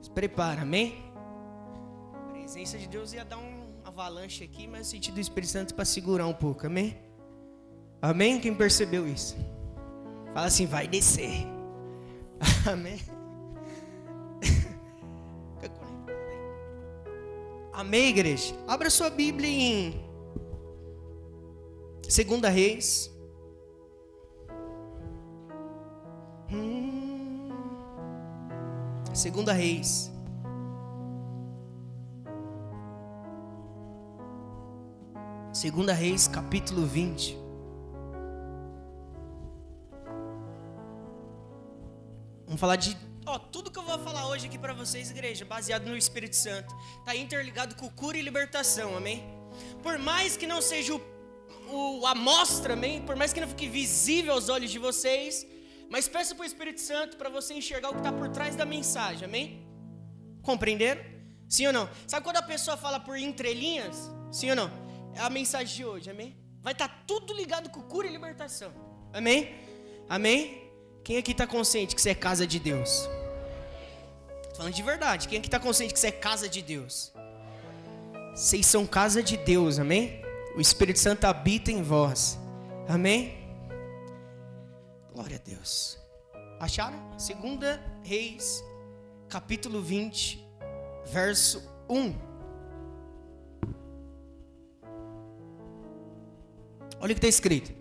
Se prepara, amém? A presença de Deus ia dar um avalanche aqui, mas o sentido do Espírito Santo para segurar um pouco, amém? Amém? Quem percebeu isso? Fala assim, vai descer. Amém? Amém, igreja? Abra sua Bíblia em 2 Reis. Segunda Reis. Segunda Reis, capítulo 20. Vamos falar de tudo que eu vou falar hoje aqui para vocês, igreja, baseado no Espírito Santo, tá interligado com cura e libertação, amém? Por mais que não seja a amostra, amém? Por mais que não fique visível aos olhos de vocês, mas peça para o Espírito Santo para você enxergar o que está por trás da mensagem, amém? Compreenderam? Sim ou não? Sabe quando a pessoa fala por entrelinhas? Sim ou não? É a mensagem de hoje, amém? Vai estar tudo ligado com cura e libertação, amém? Amém? Quem aqui está consciente que você é casa de Deus? Tô falando de verdade. Quem aqui está consciente que você é casa de Deus? Vocês são casa de Deus, amém? O Espírito Santo habita em vós, amém? Glória a Deus. Acharam? 2 Reis, capítulo 20, verso 1. Olha o que está escrito.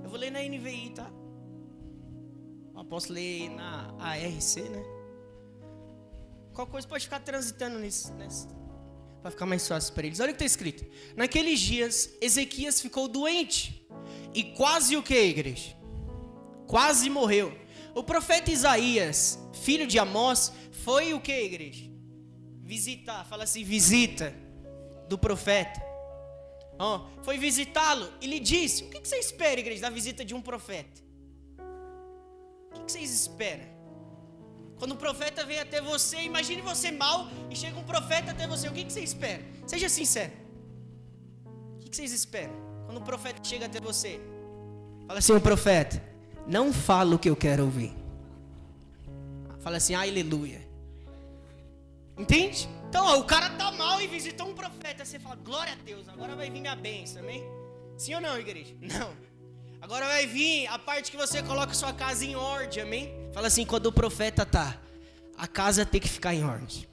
Eu vou ler na NVI, tá? Eu posso ler na ARC, né? Qualquer coisa pode ficar transitando nisso, para ficar mais fácil para eles. Olha o que está escrito. Naqueles dias, Ezequias ficou doente. E quase o que, igreja? Quase morreu. O profeta Isaías, filho de Amós, foi o que, igreja? Visitar, fala assim, visita do profeta. Foi visitá-lo e lhe disse: o que você espera, igreja, da visita de um profeta? O que vocês esperam? Quando o profeta vem até você, imagine você mal e chega um profeta até você, o que você espera? Seja sincero. O que vocês esperam? Quando o profeta chega até você, fala assim: o profeta, não fala o que eu quero ouvir. Fala assim, aleluia. Entende? Então, o cara tá mal e visitou um profeta. Você fala, glória a Deus, agora vai vir minha bênção, amém? Sim ou não, igreja? Não. Agora vai vir a parte que você coloca sua casa em ordem, amém? Fala assim, quando o profeta tá, a casa tem que ficar em ordem.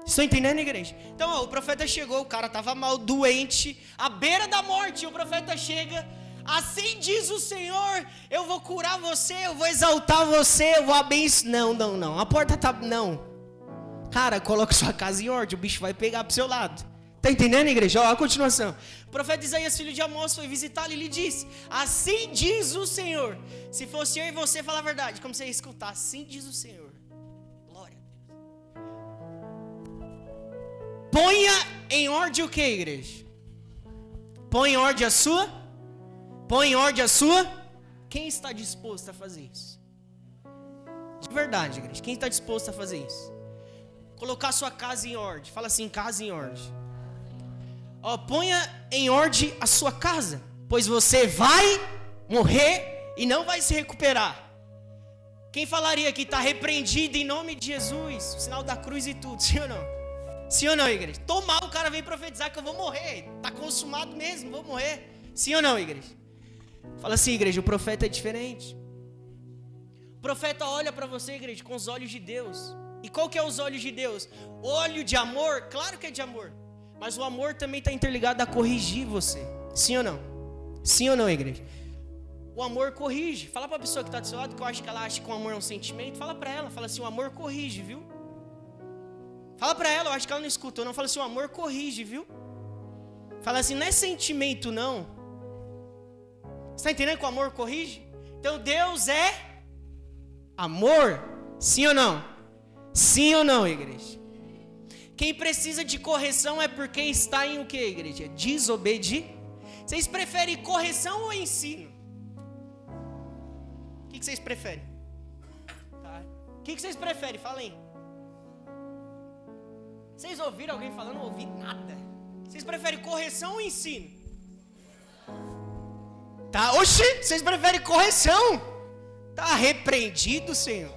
Estão entendendo, igreja? Então, o profeta chegou, o cara tava mal, doente, à beira da morte. O profeta chega, assim diz o Senhor, eu vou curar você, eu vou exaltar você, eu vou abençoar. Não. A porta tá... Não. Cara, coloca sua casa em ordem, o bicho vai pegar pro seu lado. Tá entendendo, igreja? A continuação. O profeta Isaías, filho de Amós, foi visitá-lo e lhe disse: assim diz o Senhor. Se fosse eu e você falar a verdade, como você ia escutar? Assim diz o Senhor. Glória a Deus. Ponha em ordem o que, igreja? Põe em ordem a sua? Põe em ordem a sua? Quem está disposto a fazer isso? De verdade, igreja. Quem está disposto a fazer isso? Colocar sua casa em ordem. Fala assim, casa em ordem. Ponha em ordem a sua casa, pois você vai morrer e não vai se recuperar. Quem falaria que está repreendido em nome de Jesus, o sinal da cruz e tudo, sim ou não? Sim ou não, igreja? Tô mal, o cara vem profetizar que eu vou morrer, está consumado mesmo, vou morrer. Sim ou não, igreja? Fala assim, igreja, o profeta é diferente. O profeta olha para você, igreja, com os olhos de Deus. E qual que é os olhos de Deus? Olho de amor? Claro que é de amor. Mas o amor também está interligado a corrigir você. Sim ou não? Sim ou não, igreja? O amor corrige. Fala para a pessoa que está do seu lado, que eu acho que ela acha que o amor é um sentimento. Fala para ela, fala assim, o amor corrige, viu? Fala para ela, eu acho que ela não escutou. Não, fala assim, o amor corrige, viu? Fala assim, não é sentimento não. Você está entendendo que o amor corrige? Então Deus é amor. Sim ou não? Sim ou não, igreja? Quem precisa de correção é porque está em o que, igreja? Desobediência. Vocês preferem correção ou ensino? O que vocês preferem? Tá. O que vocês preferem? Fala aí. Vocês ouviram alguém falando? Não ouvi nada. Vocês preferem correção ou ensino? Tá, oxi, vocês preferem correção? Tá repreendido, Senhor.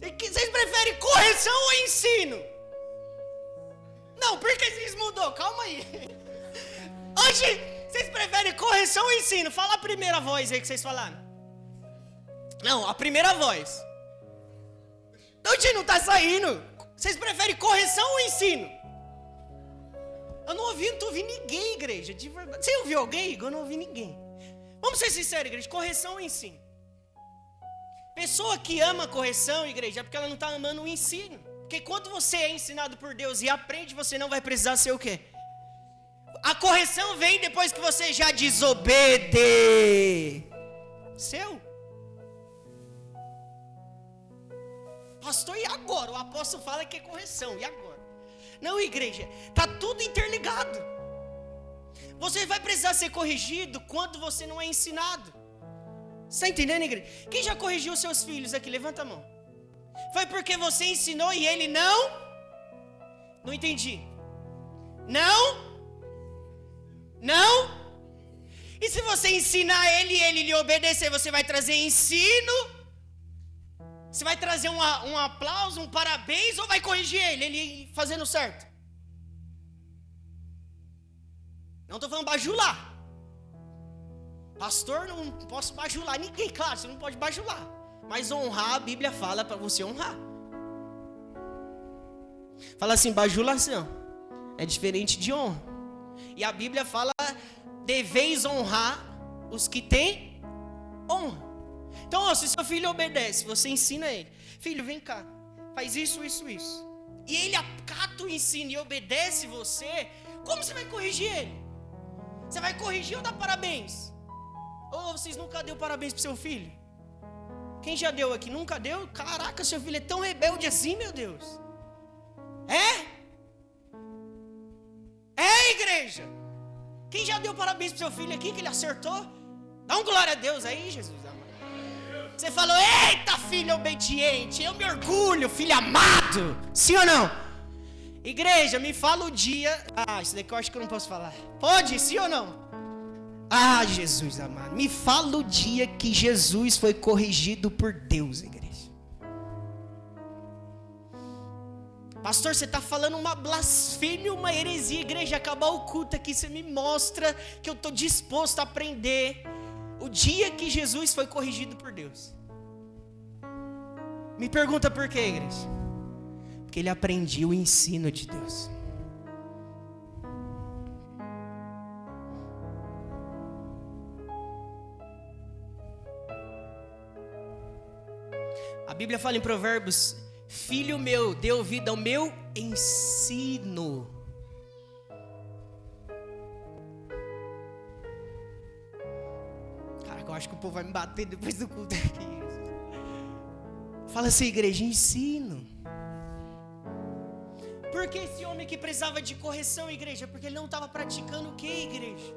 Vocês preferem correção ou ensino? Não, por que vocês mudou? Calma aí. Hoje, vocês preferem correção ou ensino? Fala a primeira voz aí que vocês falaram. Não, a primeira voz. Hoje não tá saindo. Vocês preferem correção ou ensino? Eu não tô ouvindo ninguém, igreja, de verdade. Você ouviu alguém? Eu não ouvi ninguém. Vamos ser sinceros, igreja, correção ou ensino? Pessoa que ama correção, igreja, é porque ela não está amando o ensino. Porque quando você é ensinado por Deus e aprende, você não vai precisar ser o quê? A correção vem depois que você já desobedeceu. Pastor, e agora? O apóstolo fala que é correção, e agora? Não, igreja, está tudo interligado. Você vai precisar ser corrigido quando você não é ensinado. Você está entendendo, igreja? Quem já corrigiu seus filhos aqui? Levanta a mão. Foi porque você ensinou e ele não? Não entendi. Não? Não? E se você ensinar ele e ele lhe obedecer, você vai trazer ensino? Você vai trazer um aplauso, um parabéns, ou vai corrigir ele fazendo certo? Não estou falando bajular. Pastor, não posso bajular ninguém, claro, você não pode bajular. Mas honrar, a Bíblia fala para você honrar. Fala assim, bajulação é diferente de honra. E a Bíblia fala, deveis honrar os que têm honra. Então, se seu filho obedece, você ensina ele. Filho, vem cá, faz isso, isso, isso. E ele acata o ensino e obedece você, como você vai corrigir ele? Você vai corrigir ou dar parabéns? Ou vocês nunca deu parabéns pro seu filho? Quem já deu aqui? Nunca deu? Caraca, seu filho é tão rebelde assim, meu Deus. Igreja. Quem já deu parabéns pro seu filho aqui, que ele acertou? Dá um glória a Deus aí, Jesus. Você falou, eita, filho obediente, eu me orgulho, filho amado. Sim ou não? Igreja, me fala o dia. Isso daqui eu acho que eu não posso falar. Pode, sim ou não? Jesus amado, me fala o dia que Jesus foi corrigido por Deus, igreja. Pastor, você está falando uma blasfêmia, uma heresia, igreja. Acabar o culto aqui, você me mostra que eu estou disposto a aprender o dia que Jesus foi corrigido por Deus. Me pergunta por quê, igreja? Porque ele aprendia o ensino de Deus. A Bíblia fala em Provérbios, filho meu, dê ouvido ao meu ensino. Caraca, eu acho que o povo vai me bater depois do culto aqui. Fala assim, igreja, ensino. Por que esse homem que precisava de correção, igreja? Porque ele não estava praticando o que, igreja?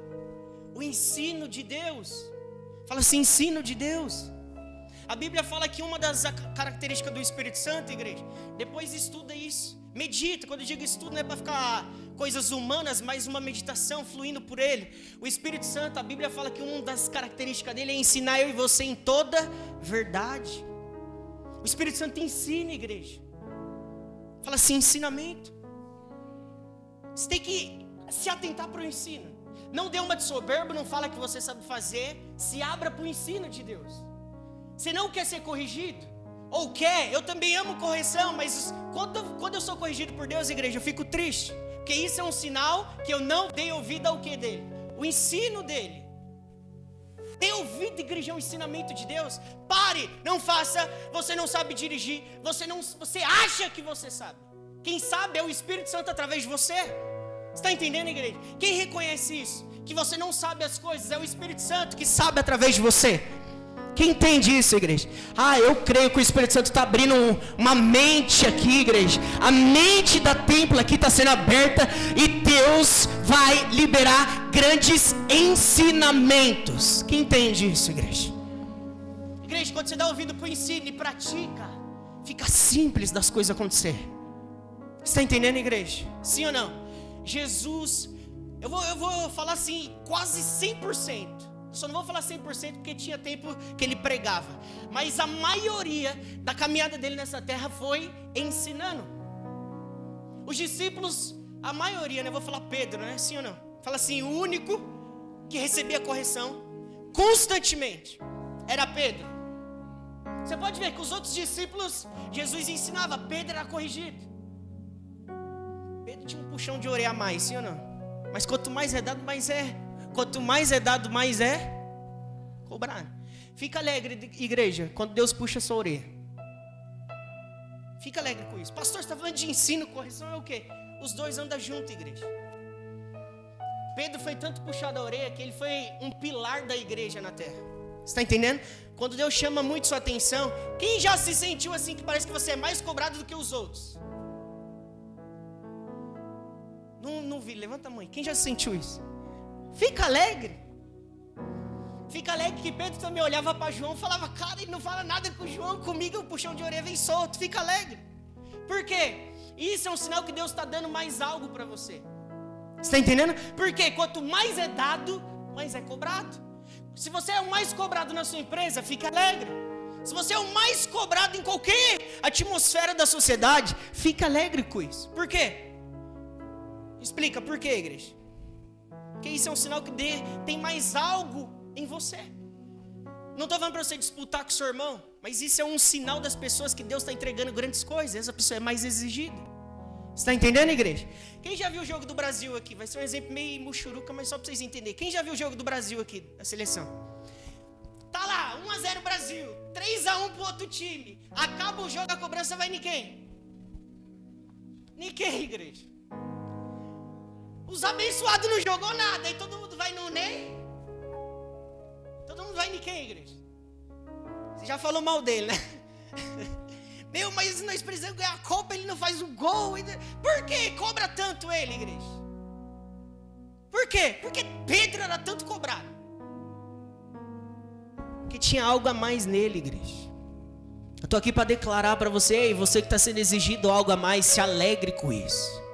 O ensino de Deus. Fala assim, ensino de Deus. A Bíblia fala que uma das características do Espírito Santo, igreja, depois estuda isso, medita. Quando eu digo estudo, não é para ficar coisas humanas, mas uma meditação fluindo por ele. O Espírito Santo, a Bíblia fala que uma das características dele é ensinar eu e você em toda verdade. O Espírito Santo ensina, igreja. Fala assim, ensinamento. Você tem que se atentar para o ensino. Não dê uma de soberbo, não fala que você sabe fazer. Se abra para o ensino de Deus. Você não quer ser corrigido? Ou quer? Eu também amo correção, mas quando eu sou corrigido por Deus, igreja, eu fico triste. Porque isso é um sinal que eu não dei ouvido ao que dele? O ensino dele. Dê ouvido, igreja, ao ensinamento de Deus. Pare, não faça. Você não sabe dirigir. Você acha que você sabe. Quem sabe é o Espírito Santo através de você. Você está entendendo, igreja? Quem reconhece isso? Que você não sabe as coisas, é o Espírito Santo que sabe através de você. Quem entende isso, igreja? Eu creio que o Espírito Santo está abrindo uma mente aqui, igreja. A mente da templo aqui está sendo aberta e Deus vai liberar grandes ensinamentos. Quem entende isso, igreja? Igreja, quando você dá ouvido para o ensino e pratica, fica simples das coisas acontecer. Você está entendendo, igreja? Sim ou não? Jesus, eu vou falar assim, quase 100%. Só não vou falar 100% porque tinha tempo que ele pregava. Mas a maioria da caminhada dele nessa terra foi ensinando. Os discípulos, a maioria, né? Vou falar Pedro, né? Sim ou não? Fala assim, o único que recebia correção constantemente era Pedro. Você pode ver que os outros discípulos, Jesus ensinava, Pedro era corrigido. Pedro tinha um puxão de orelha a mais, sim ou não? Mas quanto mais é dado, mais é. Quanto mais é dado, mais é cobrado. Fica alegre, igreja, quando Deus puxa a sua orelha. Fica alegre com isso. Pastor, você está falando de ensino, correção é o quê? Os dois andam junto, igreja. Pedro foi tanto puxado a orelha que ele foi um pilar da igreja na terra. Você está entendendo? Quando Deus chama muito sua atenção, quem já se sentiu assim que parece que você é mais cobrado do que os outros? Não vi, levanta a mão. Quem já se sentiu isso? Fica alegre. Fica alegre que Pedro também olhava para João e falava, cara, ele não fala nada com o João, comigo o puxão de orelha vem solto. Fica alegre. Por quê? Isso é um sinal que Deus está dando mais algo para você. Está entendendo? Porque quanto mais é dado, mais é cobrado. Se você é o mais cobrado na sua empresa, fica alegre. Se você é o mais cobrado em qualquer atmosfera da sociedade, fica alegre com isso. Por quê? Explica por quê, igreja? Porque isso é um sinal que tem mais algo em você. Não estou falando para você disputar com o seu irmão, mas isso é um sinal das pessoas que Deus está entregando grandes coisas. Essa pessoa é mais exigida. Você está entendendo, igreja? Quem já viu o jogo do Brasil aqui? Vai ser um exemplo meio muxuruca, mas só para vocês entenderem. Quem já viu o jogo do Brasil aqui, a seleção? Tá lá, 1-0 Brasil, 3-1 pro outro time. Acaba o jogo, a cobrança vai em quem? Ninguém, igreja. Os abençoados não jogou nada, aí todo mundo vai no Ney. Todo mundo vai em quem, igreja? Você já falou mal dele, né? Meu, mas nós precisamos ganhar a Copa, ele não faz o gol. Por que cobra tanto ele, igreja? Por quê? Porque Pedro era tanto cobrado. Porque tinha algo a mais nele, igreja. Eu estou aqui para declarar para você, e você que está sendo exigido algo a mais, se alegre com isso.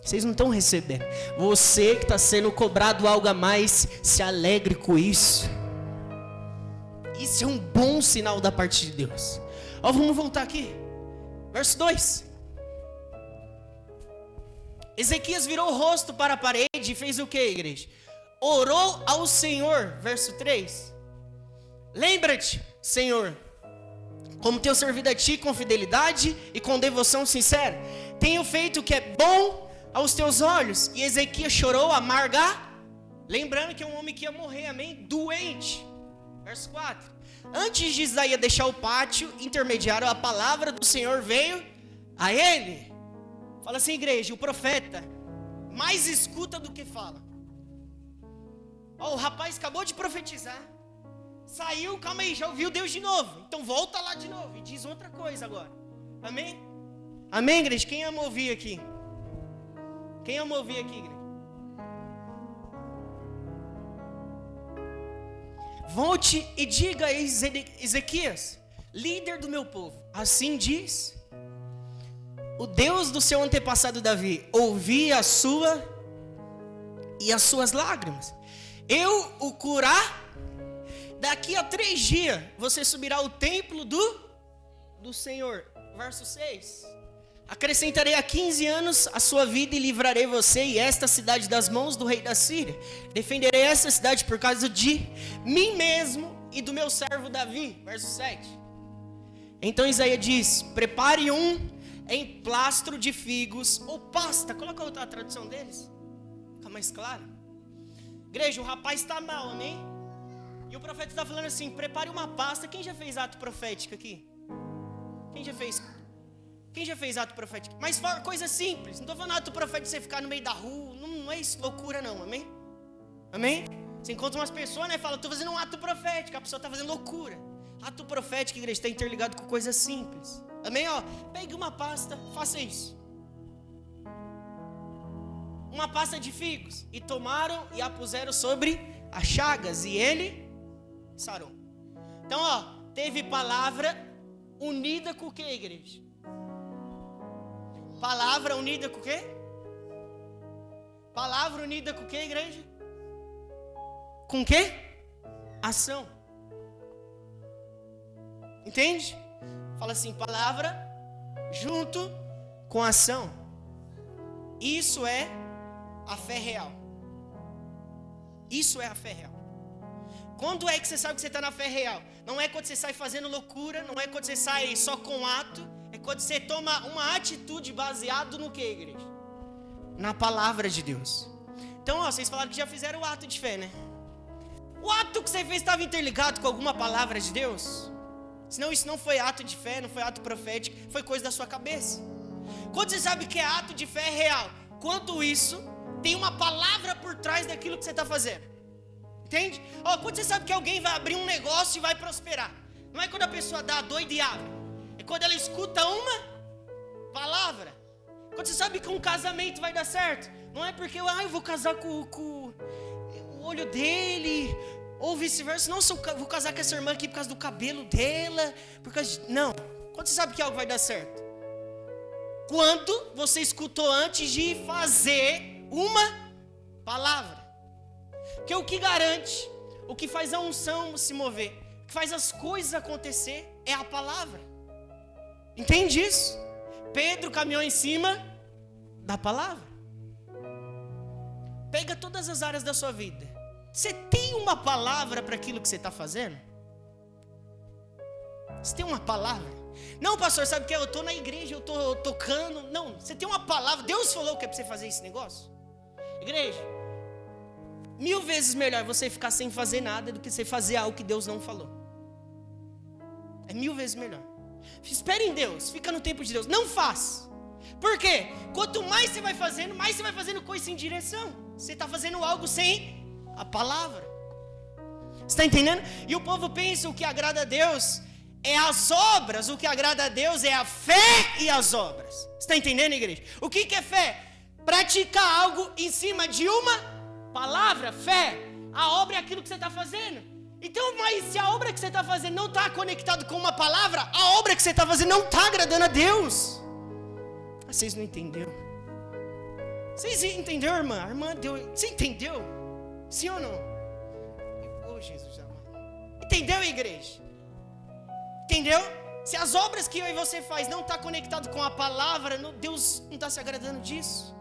Vocês não estão recebendo. Você que está sendo cobrado algo a mais, se alegre com isso. Isso é um bom sinal da parte de Deus. Ó, vamos voltar aqui. Verso 2. Ezequias virou o rosto para a parede e fez o que, igreja? Orou ao Senhor. Verso 3. Lembra-te, Senhor, como tenho servido a Ti com fidelidade e com devoção sincera. Tenho feito o que é bom aos Teus olhos. E Ezequias chorou amarga. Lembrando que é um homem que ia morrer, amém? Doente. Verso 4. Antes de Isaías deixar o pátio intermediário, a palavra do Senhor veio a ele. Fala assim, igreja, o profeta mais escuta do que fala. Ó, o rapaz acabou de profetizar. Saiu, calma aí, já ouviu Deus de novo. Então volta lá de novo e diz outra coisa agora. Amém? Amém, igreja? Quem ama ouvir aqui? Quem ama ouvir aqui, igreja? Volte e diga a Ezequias, líder do meu povo, assim diz o Deus do seu antepassado Davi, ouvi a sua e as suas lágrimas, eu o curar. Daqui a 3 dias você subirá ao templo do Senhor. Verso 6. Acrescentarei a 15 anos a sua vida e livrarei você e esta cidade das mãos do rei da Síria. Defenderei essa cidade por causa de mim mesmo e do meu servo Davi. Verso 7. Então Isaías diz, prepare um emplastro de figos ou pasta. Coloca outra tradução deles. Fica mais claro. Igreja, o rapaz está mal, amém? E o profeta está falando assim, prepare uma pasta. Quem já fez ato profético aqui? Quem já fez ato profético? Mas coisa simples. Não estou falando ato profético de você ficar no meio da rua. Não é isso, loucura não, amém? Amém? Você encontra umas pessoas, né? Fala, estou fazendo um ato profético. A pessoa está fazendo loucura. Ato profético, igreja, está interligado com coisas simples. Amém? Ó, pegue uma pasta, faça isso. Uma pasta de figos. E tomaram e a puseram sobre as chagas. E ele sarou. Então, ó, teve palavra unida com o que, igreja? Palavra unida com o quê? Palavra unida com o quê, igreja? Com o quê? ação. Entende? Fala assim, palavra junto com ação. Isso é a fé real. Isso é a fé real. Quando é que você sabe que você está na fé real? Não é quando você sai fazendo loucura, não é quando você sai só com ato, é quando você toma uma atitude baseado no que, igreja? Na palavra de Deus. Então, vocês falaram que já fizeram o ato de fé, né? O ato que você fez estava interligado com alguma palavra de Deus? Senão isso não foi ato de fé, não foi ato profético, foi coisa da sua cabeça. Quando você sabe que é ato de fé real, quanto isso tem uma palavra por trás daquilo que você está fazendo. Entende? Quando você sabe que alguém vai abrir um negócio e vai prosperar, não é quando a pessoa dá a doida e abre, é quando ela escuta uma palavra. Quando você sabe que um casamento vai dar certo, não é porque eu vou casar com o olho dele, ou vice-versa. Não, vou casar com essa irmã aqui por causa do cabelo dela, não. Quando você sabe que algo vai dar certo? Quando você escutou antes de fazer uma palavra. Porque o que garante, o que faz a unção se mover, o que faz as coisas acontecer é a palavra. Entende isso? Pedro caminhou em cima da palavra. Pega todas as áreas da sua vida. Você tem uma palavra para aquilo que você está fazendo? Você tem uma palavra? Não, pastor, sabe o que? Eu estou na igreja, eu estou tocando. Não, você tem uma palavra. Deus falou que é para você fazer esse negócio. Igreja, 1000 vezes melhor você ficar sem fazer nada do que você fazer algo que Deus não falou. É 1000 vezes melhor. Espere em Deus, fica no tempo de Deus. Não faz. Por quê? Quanto mais você vai fazendo coisa em direção. Você está fazendo algo sem a palavra. Você está entendendo? E o povo pensa o que agrada a Deus é as obras. O que agrada a Deus é a fé e as obras. Você está entendendo, igreja? O que é fé? Praticar algo em cima de uma palavra. Fé. A obra é aquilo que você está fazendo. Então, mas se a obra que você está fazendo não está conectado com uma palavra, a obra que você está fazendo não está agradando a Deus. Vocês não entenderam? Vocês entenderam, irmã? A irmã deu. Você entendeu? Sim ou não? Oh, Jesus amado. Entendeu, igreja? Entendeu? Se as obras que eu e você faz não está conectado com a palavra, Deus não está se agradando disso.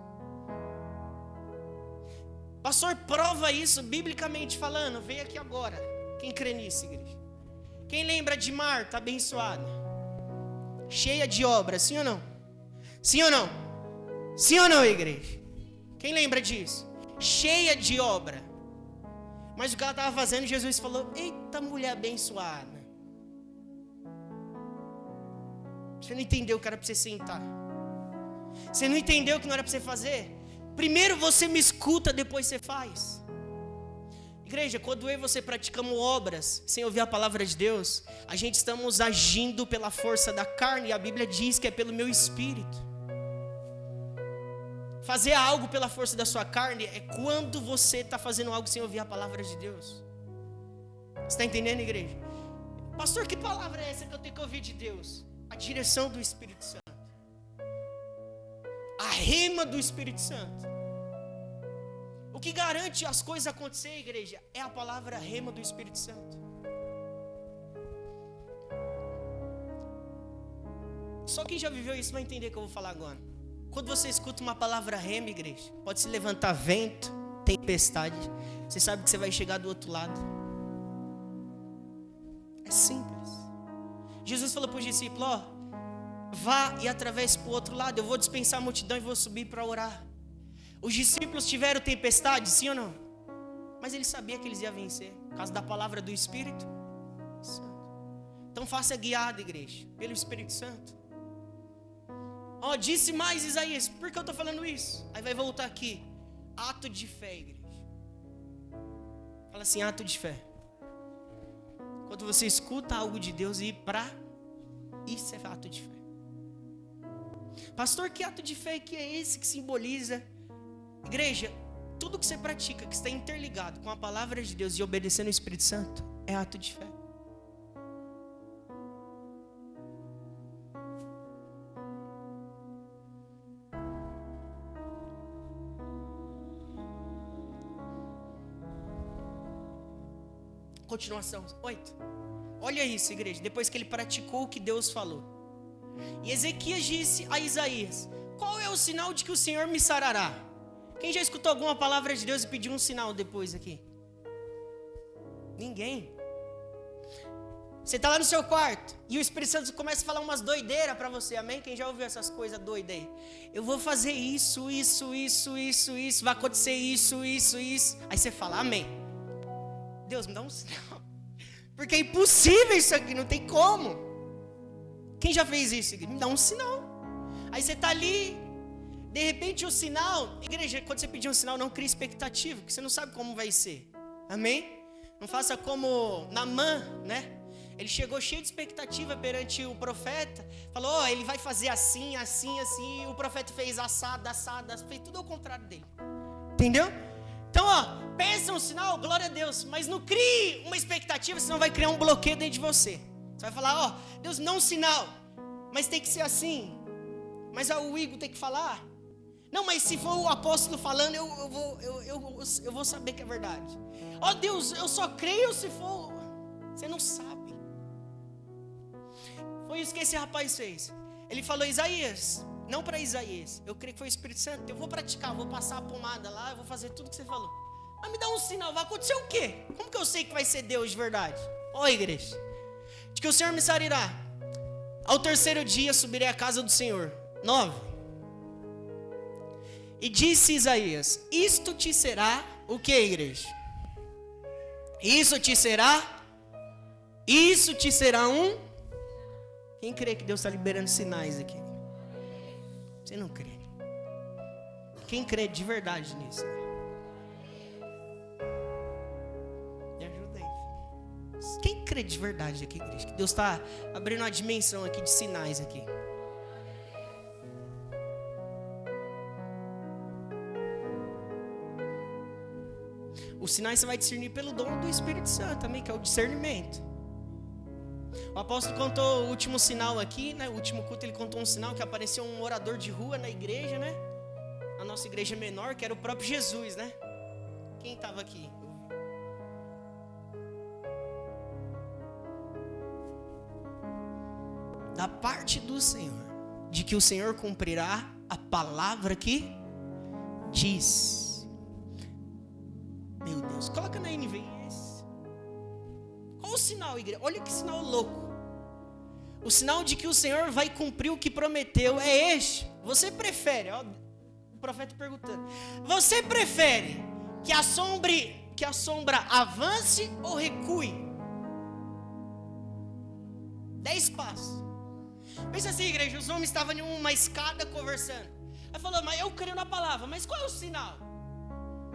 Pastor, prova isso biblicamente falando. Vem aqui agora. Quem crê nisso, igreja? Quem lembra de Marta abençoada? Cheia de obras, sim ou não? Sim ou não? Sim ou não, igreja? Quem lembra disso? Cheia de obra. Mas o que ela estava fazendo, Jesus falou: eita, mulher abençoada. Você não entendeu que era para você sentar. Você não entendeu que não era para você fazer. Primeiro você me escuta, depois você faz. Igreja, quando eu e você praticamos obras sem ouvir a palavra de Deus, a gente estamos agindo pela força da carne, e a Bíblia diz que é pelo meu espírito. Fazer algo pela força da sua carne é quando você está fazendo algo sem ouvir a palavra de Deus. Você está entendendo, igreja? Pastor, que palavra é essa que eu tenho que ouvir de Deus? A direção do Espírito Santo. A rema do Espírito Santo. O que garante as coisas acontecer, igreja, é a palavra rema do Espírito Santo. Só quem já viveu isso vai entender o que eu vou falar agora. Quando você escuta uma palavra rema, igreja, pode se levantar vento, tempestade, você sabe que você vai chegar do outro lado. É simples. Jesus falou para os discípulos: vá e atravesse para o outro lado. Eu vou dispensar a multidão e vou subir para orar. Os discípulos tiveram tempestade, sim ou não? Mas eles sabiam que eles iam vencer, por causa da palavra do Espírito Santo. Então faça guiado, igreja, pelo Espírito Santo. Disse mais Isaías. Por que eu estou falando isso? Aí vai voltar aqui. Ato de fé, igreja. Fala assim, ato de fé. Quando você escuta algo de Deus e ir para, isso é ato de fé. Pastor, que ato de fé que é esse que simboliza? Igreja, tudo que você pratica, que está interligado com a palavra de Deus e obedecendo o Espírito Santo, é ato de fé. Continuação, 8. Olha isso, igreja, depois que ele praticou o que Deus falou. E Ezequias disse a Isaías: qual é o sinal de que o Senhor me sarará? Quem já escutou alguma palavra de Deus e pediu um sinal depois aqui? Ninguém. Você está lá no seu quarto e o Espírito Santo começa a falar umas doideiras para você, amém? Quem já ouviu essas coisas doidas aí? Eu vou fazer isso, vai acontecer isso. Aí você fala, amém. Deus, me dá um sinal. Porque é impossível isso aqui, não tem como. Quem já fez isso? Me dá um sinal. Aí você está ali, de repente o sinal, igreja, quando você pedir um sinal, não crie expectativa, porque você não sabe como vai ser, amém? Não faça como Naamã, né? Ele chegou cheio de expectativa perante o profeta, falou, ele vai fazer assim, e o profeta fez assado, fez tudo ao contrário dele, entendeu? Então, pensa um sinal, glória a Deus, mas não crie uma expectativa, senão vai criar um bloqueio dentro de você. Você vai falar, Deus, não um sinal, mas tem que ser assim, mas o Igor tem que falar. Não, mas se for o apóstolo falando, eu vou saber que é verdade. Deus, eu só creio se for. Você não sabe. Foi isso que esse rapaz fez. Ele falou, Isaías, não para Isaías, eu creio que foi o Espírito Santo, eu vou praticar, vou passar a pomada lá, eu vou fazer tudo que você falou. Mas me dá um sinal, vai acontecer o quê? Como que eu sei que vai ser Deus de verdade? Igreja, de que o Senhor me sarará. Ao terceiro dia subirei à casa do Senhor. 9. E disse Isaías, isto te será o que, igreja? Isso te será um... Quem crê que Deus está liberando sinais aqui? Você não crê. Quem crê de verdade nisso? Me ajuda aí. Quem crê de verdade aqui, igreja? Que Deus está abrindo uma dimensão aqui de sinais aqui. Os sinais você vai discernir pelo dom do Espírito Santo também, que é o discernimento. O apóstolo contou o último sinal aqui, né? O último culto ele contou um sinal que apareceu um orador de rua na igreja, né? A nossa igreja menor, que era o próprio Jesus, né? Quem estava aqui? Da parte do Senhor, de que o Senhor cumprirá a palavra que diz. Meu Deus, coloca na NVI esse. Qual o sinal, igreja? Olha que sinal louco. O sinal de que o Senhor vai cumprir o que prometeu é este. Você prefere, o profeta perguntando, você prefere que a sombra avance ou recue? 10 passos. Pensa assim, igreja, os homens estavam em uma escada conversando. Aí falou, mas eu creio na palavra, mas qual é o sinal?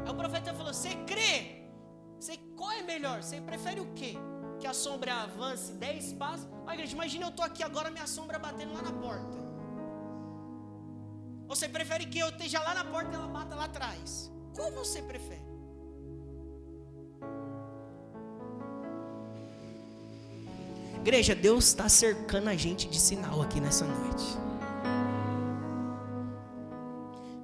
Aí o profeta falou, você crê? Qual é melhor? Você prefere o quê? Que a sombra avance 10 passos? Olha, igreja, imagina eu estou aqui agora, minha sombra batendo lá na porta. Ou você prefere que eu esteja lá na porta e ela bata lá atrás? Qual você prefere? Igreja, Deus está cercando a gente de sinal aqui nessa noite.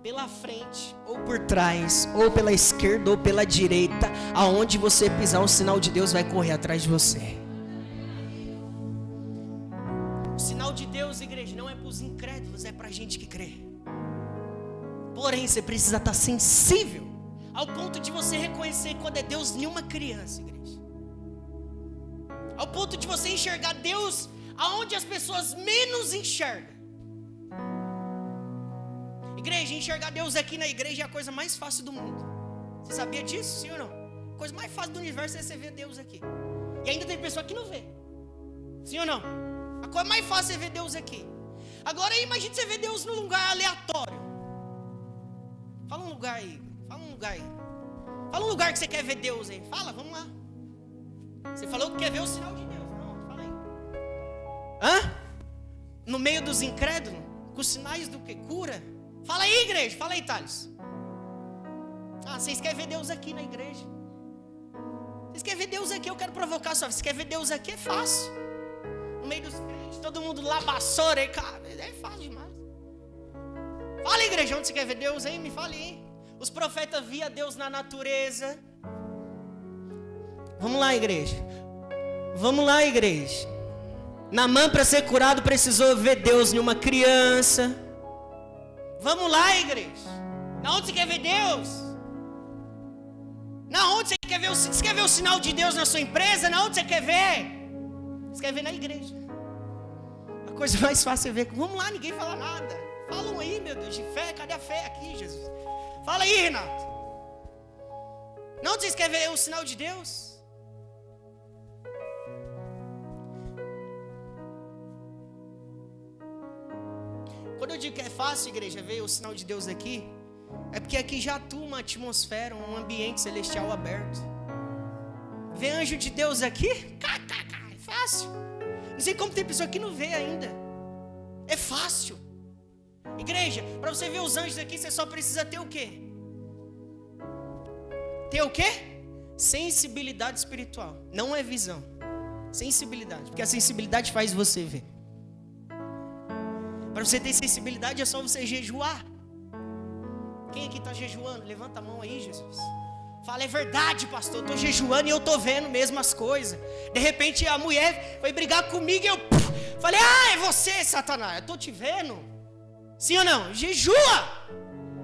Pela frente, ou por trás, ou pela esquerda, ou pela direita, aonde você pisar, o sinal de Deus vai correr atrás de você. O sinal de Deus, igreja, não é para os incrédulos, é para a gente que crê. Porém, você precisa estar sensível ao ponto de você reconhecer quando é Deus em uma criança, igreja. Ao ponto de você enxergar Deus aonde as pessoas menos enxergam. Igreja, enxergar Deus aqui na igreja é a coisa mais fácil do mundo. Você sabia disso, sim ou não? A coisa mais fácil do universo é você ver Deus aqui. E ainda tem pessoa que não vê. Sim ou não? A coisa mais fácil é ver Deus aqui. Agora imagine você ver Deus num lugar aleatório. Fala um lugar aí. Fala um lugar que você quer ver Deus aí. Fala, vamos lá. Você falou que quer ver o sinal de Deus. Pronto, fala aí. No meio dos incrédulos? Com sinais do que? Cura? Fala aí, igreja. Fala aí, Thales. Vocês querem ver Deus aqui na igreja? Vocês querem ver Deus aqui? Eu quero provocar só. Vocês querem ver Deus aqui? É fácil. No meio dos crentes, todo mundo lá, vassoura aí, cara. É fácil demais. Fala, igreja, onde você quer ver Deus aí? Me fale aí. Os profetas via Deus na natureza. Vamos lá, igreja. Vamos lá, igreja. Naamã, para ser curado, precisou ver Deus em uma criança. Vamos lá, igreja. Na onde você quer ver Deus? Na onde você quer ver? Você quer ver o sinal de Deus na sua empresa? Na onde você quer ver? Você quer ver na igreja. A coisa mais fácil é ver. Vamos lá, ninguém fala nada. Falam aí, meu Deus, de fé. Cadê a fé aqui, Jesus? Fala aí, Renato. Na onde vocês querem ver o sinal de Deus? Quando eu digo que é fácil, igreja, ver o sinal de Deus aqui, é porque aqui já atua uma atmosfera, um ambiente celestial aberto. Ver anjo de Deus aqui, é fácil. Não sei como tem pessoa que não vê ainda. É fácil. Igreja, para você ver os anjos aqui, você só precisa ter o quê? Ter o quê? Sensibilidade espiritual. Não é visão. Sensibilidade. Porque a sensibilidade faz você ver. Para você ter sensibilidade é só você jejuar. Quem aqui está jejuando? Levanta a mão aí, Jesus. Fala, é verdade, pastor, eu estou jejuando e eu estou vendo mesmo as coisas. De repente a mulher foi brigar comigo e eu falei, é você, Satanás, eu estou te vendo. Sim ou não? Jejua.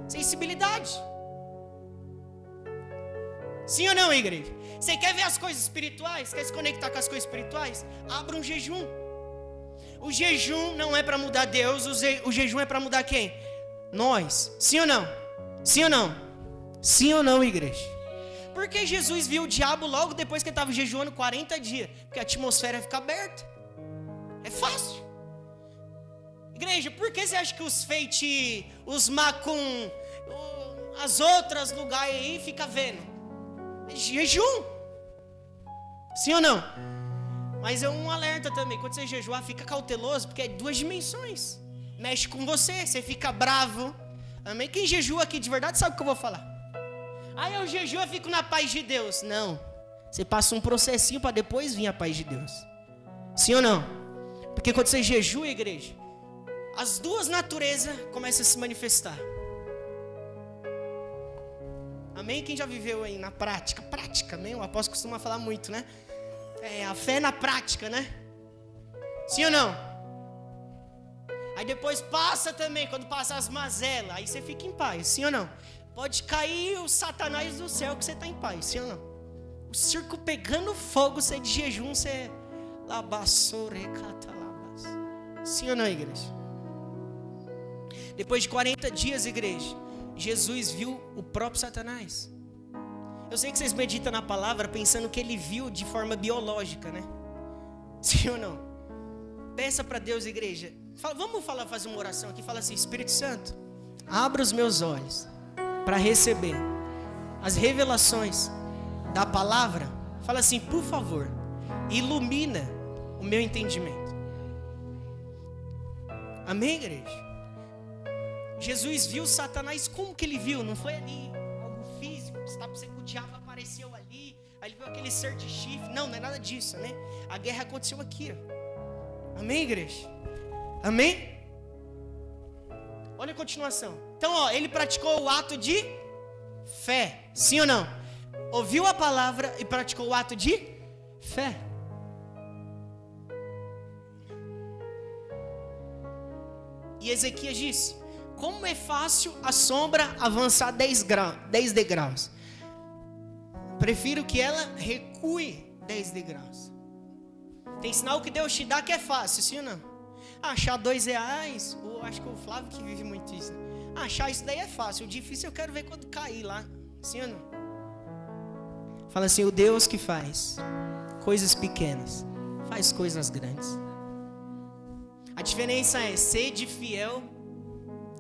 Sensibilidade. Sim ou não, igreja? Você quer ver as coisas espirituais? Quer se conectar com as coisas espirituais? Abra um jejum. O jejum não é para mudar Deus, o jejum é para mudar quem? Nós. Sim ou não? Sim ou não? Sim ou não, igreja? Porque Jesus viu o diabo logo depois que ele estava jejuando 40 dias. Porque a atmosfera fica aberta. É fácil. Igreja, por que você acha que os feiti, os macum, as outras lugares aí ficam vendo? É jejum. Sim ou não? Mas é um alerta também. Quando você jejuar, fica cauteloso, porque é 2 dimensões. Mexe com você, você fica bravo. Amém? Quem jejua aqui de verdade sabe o que eu vou falar. Aí eu jejuo e fico na paz de Deus. Não. Você passa um processinho para depois vir a paz de Deus. Sim ou não? Porque quando você jejua, igreja, as duas naturezas começam a se manifestar. Amém? Quem já viveu aí na prática? Prática, amém? O apóstolo costuma falar muito, né? É, a fé na prática, né? Sim ou não? Aí depois passa também, quando passa as mazelas, aí você fica em paz, sim ou não? Pode cair o Satanás do céu que você está em paz, sim ou não? O circo pegando fogo, você de jejum, você... Sim ou não, igreja? Depois de 40 dias, igreja, Jesus viu o próprio Satanás. Eu sei que vocês meditam na palavra pensando que ele viu de forma biológica, né? Sim ou não? Peça para Deus, igreja. Vamos fazer uma oração aqui. Fala assim, Espírito Santo, abra os meus olhos para receber as revelações da palavra. Fala assim, por favor, ilumina o meu entendimento. Amém, igreja? Jesus viu Satanás. Como que ele viu? Não foi ali algo físico. O diabo apareceu ali, aí ele viu aquele ser de chifre. Não é nada disso, né? A guerra aconteceu aqui, ó. Amém, igreja? Amém? Olha a continuação. Então, ó, ele praticou o ato de fé. Sim ou não? Ouviu a palavra e praticou o ato de fé. E Ezequias disse, como é fácil a sombra avançar 10 degraus. Prefiro que ela recue 10 degraus. Tem sinal que Deus te dá que é fácil, sim ou não? Achar R$2, acho que o Flávio que vive muito isso, né? Achar isso daí é fácil, o difícil eu quero ver quando cair lá, sim ou não? Fala assim, o Deus que faz coisas pequenas, faz coisas grandes. A diferença é, sede fiel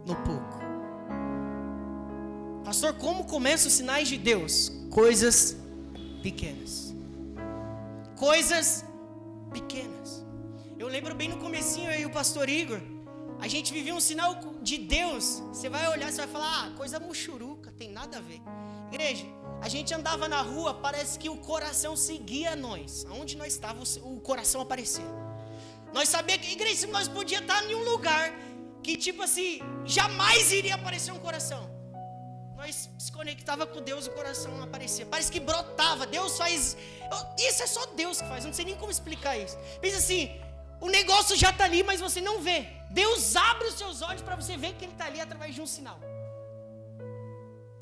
no pouco. Pastor, como começam os sinais de Deus? Coisas pequenas. Coisas pequenas. Eu lembro bem no comecinho, eu e o pastor Igor, a gente vivia um sinal de Deus. Você vai olhar, você vai falar, coisa muxuruca, tem nada a ver. Igreja, a gente andava na rua, parece que o coração seguia nós. Aonde nós estávamos, o coração aparecia. Nós sabíamos que, igreja, nós podíamos estar em um lugar que tipo assim, jamais iria aparecer um coração. Nós se conectava com Deus, o coração aparecia. Parece que brotava. Deus faz... Isso é só Deus que faz. Eu não sei nem como explicar isso. Pensa assim, o negócio já está ali, mas você não vê. Deus abre os seus olhos para você ver que Ele está ali através de um sinal.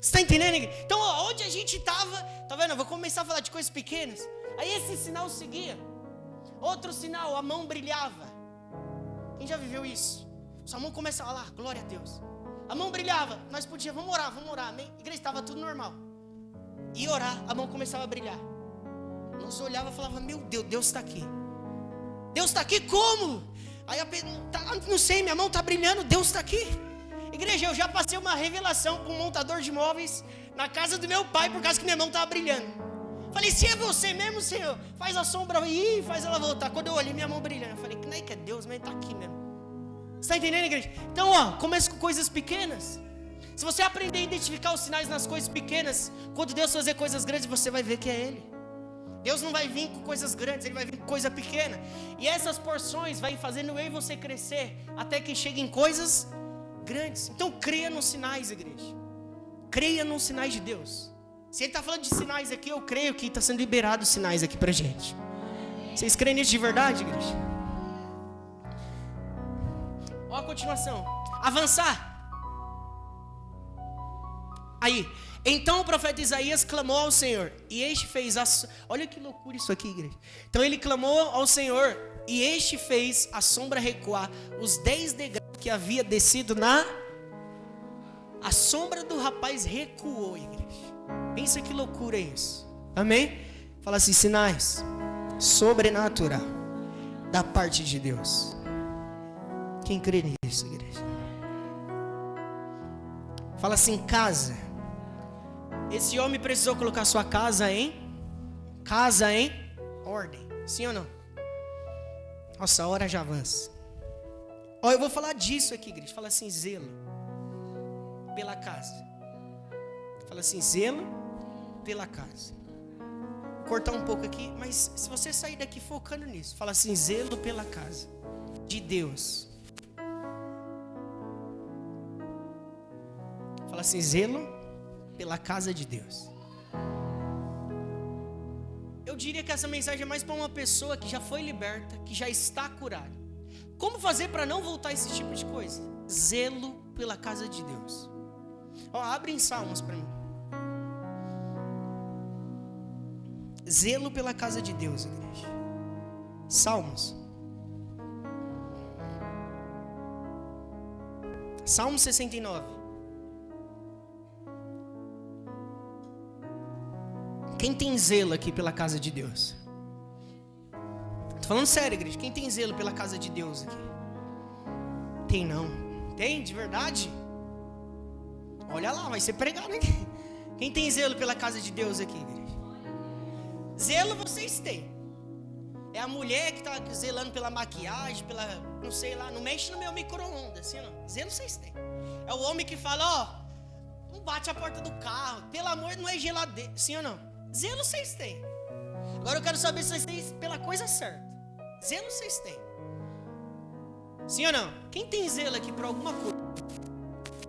Você está entendendo? Então, onde a gente estava... Tá vendo? Eu vou começar a falar de coisas pequenas. Aí esse sinal seguia. Outro sinal, a mão brilhava. Quem já viveu isso? Sua mão começava a falar, glória a Deus. A mão brilhava, nós podíamos, vamos orar, amém? Igreja, estava tudo normal. E orar, a mão começava a brilhar. Nós olhava e falava, meu Deus, Deus está aqui. Deus está aqui como? Aí não sei, minha mão está brilhando, Deus está aqui. Igreja, eu já passei uma revelação com um montador de móveis na casa do meu pai, por causa que minha mão estava brilhando. Falei, se é você mesmo, Senhor, faz a sombra aí, faz ela voltar. Quando eu olhei, minha mão brilhando, eu falei, não é que é Deus, mas está aqui mesmo. Você está entendendo, igreja? Então, comece com coisas pequenas. Se você aprender a identificar os sinais nas coisas pequenas, quando Deus fazer coisas grandes, você vai ver que é Ele. Deus não vai vir com coisas grandes, Ele vai vir com coisa pequena. E essas porções vai fazendo eu e você crescer, até que chegue em coisas grandes. Então, creia nos sinais, igreja. Creia nos sinais de Deus. Se Ele está falando de sinais aqui, eu creio que está sendo liberados sinais aqui pra gente. Vocês creem nisso de verdade, igreja? Olha a continuação. Avançar. Aí. Então o profeta Isaías clamou ao Senhor. E este fez Olha que loucura isso aqui, igreja. Então ele clamou ao Senhor. E este fez a sombra recuar os 10 degraus que havia descido na... A sombra do rapaz recuou, igreja. Pensa que loucura é isso. Amém? Fala assim, sinais sobrenatural da parte de Deus. Quem crê nisso, igreja? Fala assim, casa. Esse homem precisou colocar sua casa em ordem. Sim ou não? Nossa, a hora já avança. Eu vou falar disso aqui, igreja. Fala assim, zelo pela casa. Fala assim, zelo pela casa. Vou cortar um pouco aqui, mas se você sair daqui focando nisso, fala assim, zelo pela casa de Deus. Fala assim, zelo pela casa de Deus. Eu diria que essa mensagem é mais para uma pessoa que já foi liberta, que já está curada. Como fazer para não voltar a esse tipo de coisa? Zelo pela casa de Deus. Abre em Salmos para mim. Zelo pela casa de Deus, igreja. Salmos. Salmo 69. Quem tem zelo aqui pela casa de Deus? Tô falando sério, igreja. Quem tem zelo pela casa de Deus aqui? Tem não? Tem, de verdade? Olha lá, vai ser pregado aqui. Quem tem zelo pela casa de Deus aqui, igreja? Zelo vocês têm. É a mulher que está zelando pela maquiagem, pela, não sei lá, não mexe no meu micro-ondas, assim não. Zelo vocês têm. É o homem que fala, não bate a porta do carro, pelo amor, não é geladeira, sim ou não? Zelo vocês têm. Agora eu quero saber se vocês têm pela coisa certa. Zelo vocês têm. Sim ou não? Quem tem zelo aqui por alguma coisa?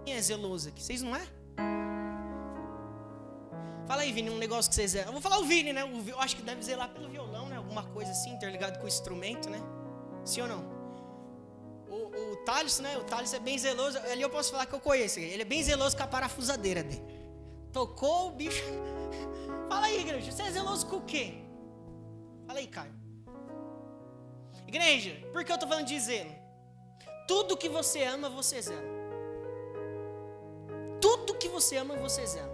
Quem é zeloso aqui? Vocês não é? Fala aí, Vini, um negócio que vocês zelam. Eu vou falar o Vini, né? Eu acho que deve zelar pelo violão, né? Alguma coisa assim, interligado com o instrumento, né? Sim ou não? O Thales, né? O Thales é bem zeloso. Ali eu posso falar que eu conheço. Ele é bem zeloso com a parafusadeira dele. Tocou o bicho. Fala aí, igreja. Você é zeloso com o quê? Fala aí, Caio. Igreja, por que eu tô falando de zelo? Tudo que você ama, você zela. Tudo que você ama, você zela.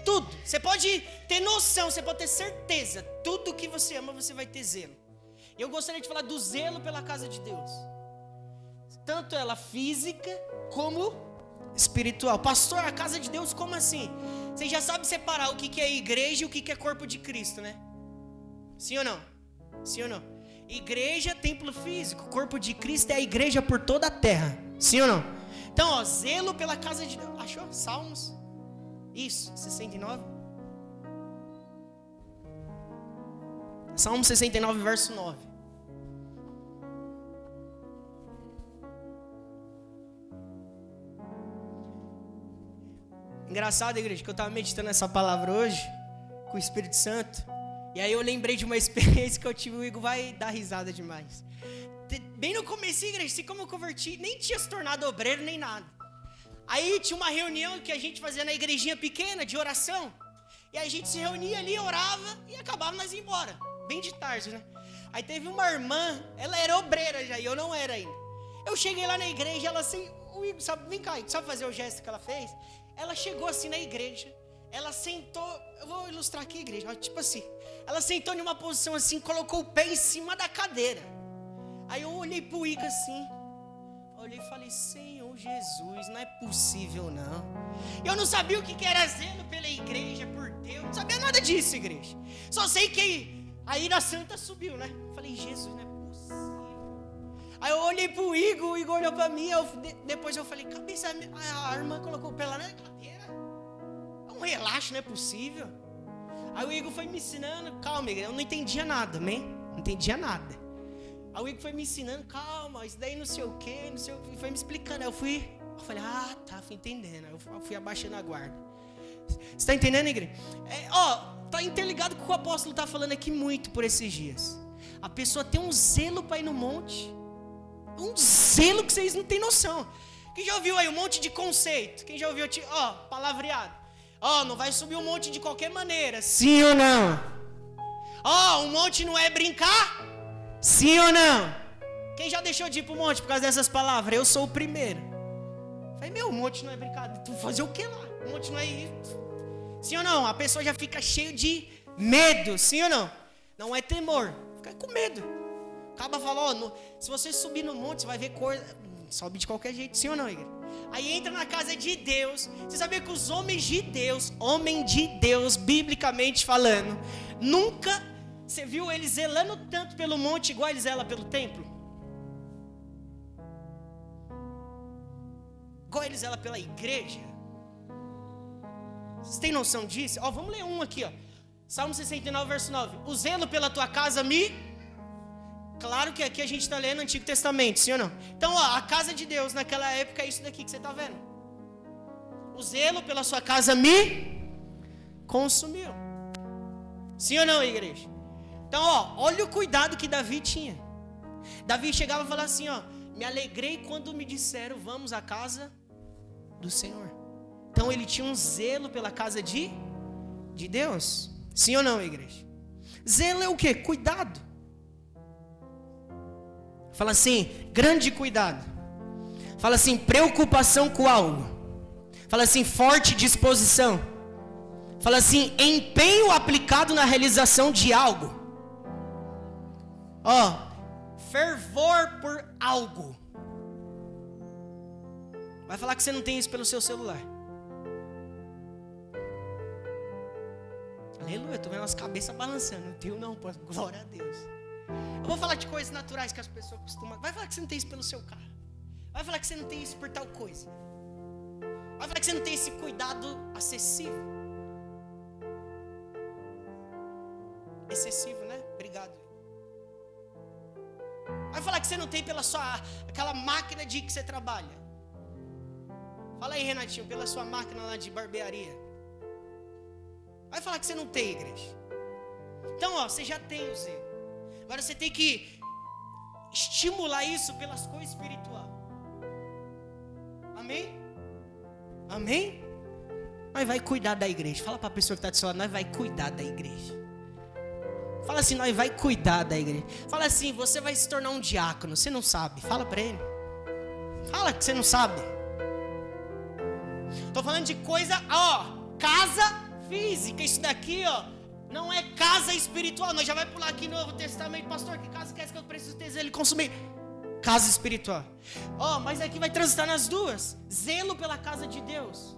Tudo. Você pode ter noção, você pode ter certeza. Tudo que você ama, você vai ter zelo. E eu gostaria de falar do zelo pela casa de Deus. Tanto ela física como espiritual. Pastor, a casa de Deus, como assim? Você já sabe separar o que é igreja e o que é corpo de Cristo, né? Sim ou não? Sim ou não? Igreja, templo físico. Corpo de Cristo é a igreja por toda a terra. Sim ou não? Então, zelo pela casa de Deus. Achou? Salmos. Isso, 69. Salmo 69, verso 9. Engraçado, igreja, que eu estava meditando essa palavra hoje com o Espírito Santo. E aí eu lembrei de uma experiência que eu tive. O Igor vai dar risada demais. Bem no começo, igreja, assim como eu converti, nem tinha se tornado obreiro nem nada. Aí tinha uma reunião que a gente fazia na igrejinha pequena de oração. E a gente se reunia ali, orava e acabava nós ir embora. Bem de tarde, né? Aí teve uma irmã, ela era obreira já e eu não era ainda. Eu cheguei lá na igreja, ela assim, o Igor, sabe, vem cá, sabe fazer o gesto que ela fez? Ela chegou assim na igreja, ela sentou, eu vou ilustrar aqui a igreja, tipo assim, ela sentou em uma posição assim, colocou o pé em cima da cadeira. Aí eu olhei pro Igor assim, olhei e falei, Senhor Jesus, não é possível não. Eu não sabia o que era zelo pela igreja, por Deus, não sabia nada disso, igreja. Só sei que a ira santa subiu, né? Falei, Jesus, não é possível. Aí eu olhei pro Igor, o Igor olhou pra mim, depois eu falei, cabeça, a irmã colocou o pé lá na cadeira. É um relaxo, não é possível. Aí o Igor foi me ensinando, calma, eu não entendia nada, amém? Não entendia nada. Aí o Igor foi me ensinando, calma, isso daí não sei o que, foi me explicando. Aí eu falei, tá, fui entendendo. Aí eu fui abaixando a guarda. Você está entendendo, igreja? Tá interligado com o que o apóstolo está falando aqui muito por esses dias. A pessoa tem um zelo para ir no monte. Um zelo que vocês não têm noção. Quem já ouviu aí um monte de conceito? Quem já ouviu, palavreado? Não vai subir um monte de qualquer maneira. Sim ou não? Um monte não é brincar? Sim ou não? Quem já deixou de ir pro monte por causa dessas palavras? Eu sou o primeiro. Falei, o monte não é brincadeira. Tu fazer o que lá? O monte não é isso. Sim ou não? A pessoa já fica cheia de medo. Sim ou não? Não é temor. Fica com medo. Acaba falando, se você subir no monte, você vai ver coisa. Sobe de qualquer jeito. Sim ou não, igreja? Aí entra na casa de Deus. Você sabia que os homens de Deus, homem de Deus, biblicamente falando, nunca, você viu eles zelando tanto pelo monte igual eles zelam pelo templo? Igual eles zelam pela igreja? Vocês têm noção disso? Vamos ler um aqui, Salmo 69, verso 9. O zelo pela tua casa Claro que aqui a gente está lendo o Antigo Testamento, sim ou não? Então, a casa de Deus naquela época é isso daqui que você está vendo. O zelo pela sua casa me consumiu. Sim ou não, igreja? Então, olha o cuidado que Davi tinha. Davi chegava e falava assim, me alegrei quando me disseram, vamos à casa do Senhor. Então, ele tinha um zelo pela casa de Deus. Sim ou não, igreja? Zelo é o quê? Cuidado. Fala assim, grande cuidado. Fala assim, preocupação com algo. Fala assim, forte disposição. Fala assim, empenho aplicado na realização de algo. Fervor por algo. Vai falar que você não tem isso pelo seu celular. Aleluia, tô vendo as cabeças balançando. Não tenho não, pô, glória a Deus. Eu vou falar de coisas naturais que as pessoas costumam. Vai falar que você não tem isso pelo seu carro. Vai falar que você não tem isso por tal coisa. Vai falar que você não tem esse cuidado acessível. Excessivo, né? Obrigado. Vai falar que você não tem pela aquela máquina de que você trabalha. Fala aí, Renatinho, pela sua máquina lá de barbearia. Vai falar que você não tem, igreja. Então, você já tem o zelo. Agora você tem que estimular isso pelas coisas espirituais. Amém? Amém? Nós vai cuidar da igreja. Fala para a pessoa que está do seu lado, nós vai cuidar da igreja. Fala assim, nós vai cuidar da igreja. Fala assim, você vai se tornar um diácono. Você não sabe. Fala para ele. Fala que você não sabe. Estou falando de coisa, casa física. Isso daqui, não é casa espiritual. Nós já vai pular aqui no Novo Testamento. Pastor, que casa que é essa que eu preciso ter zelo e consumir? Casa espiritual. Mas aqui vai transitar nas duas. Zelo pela casa de Deus.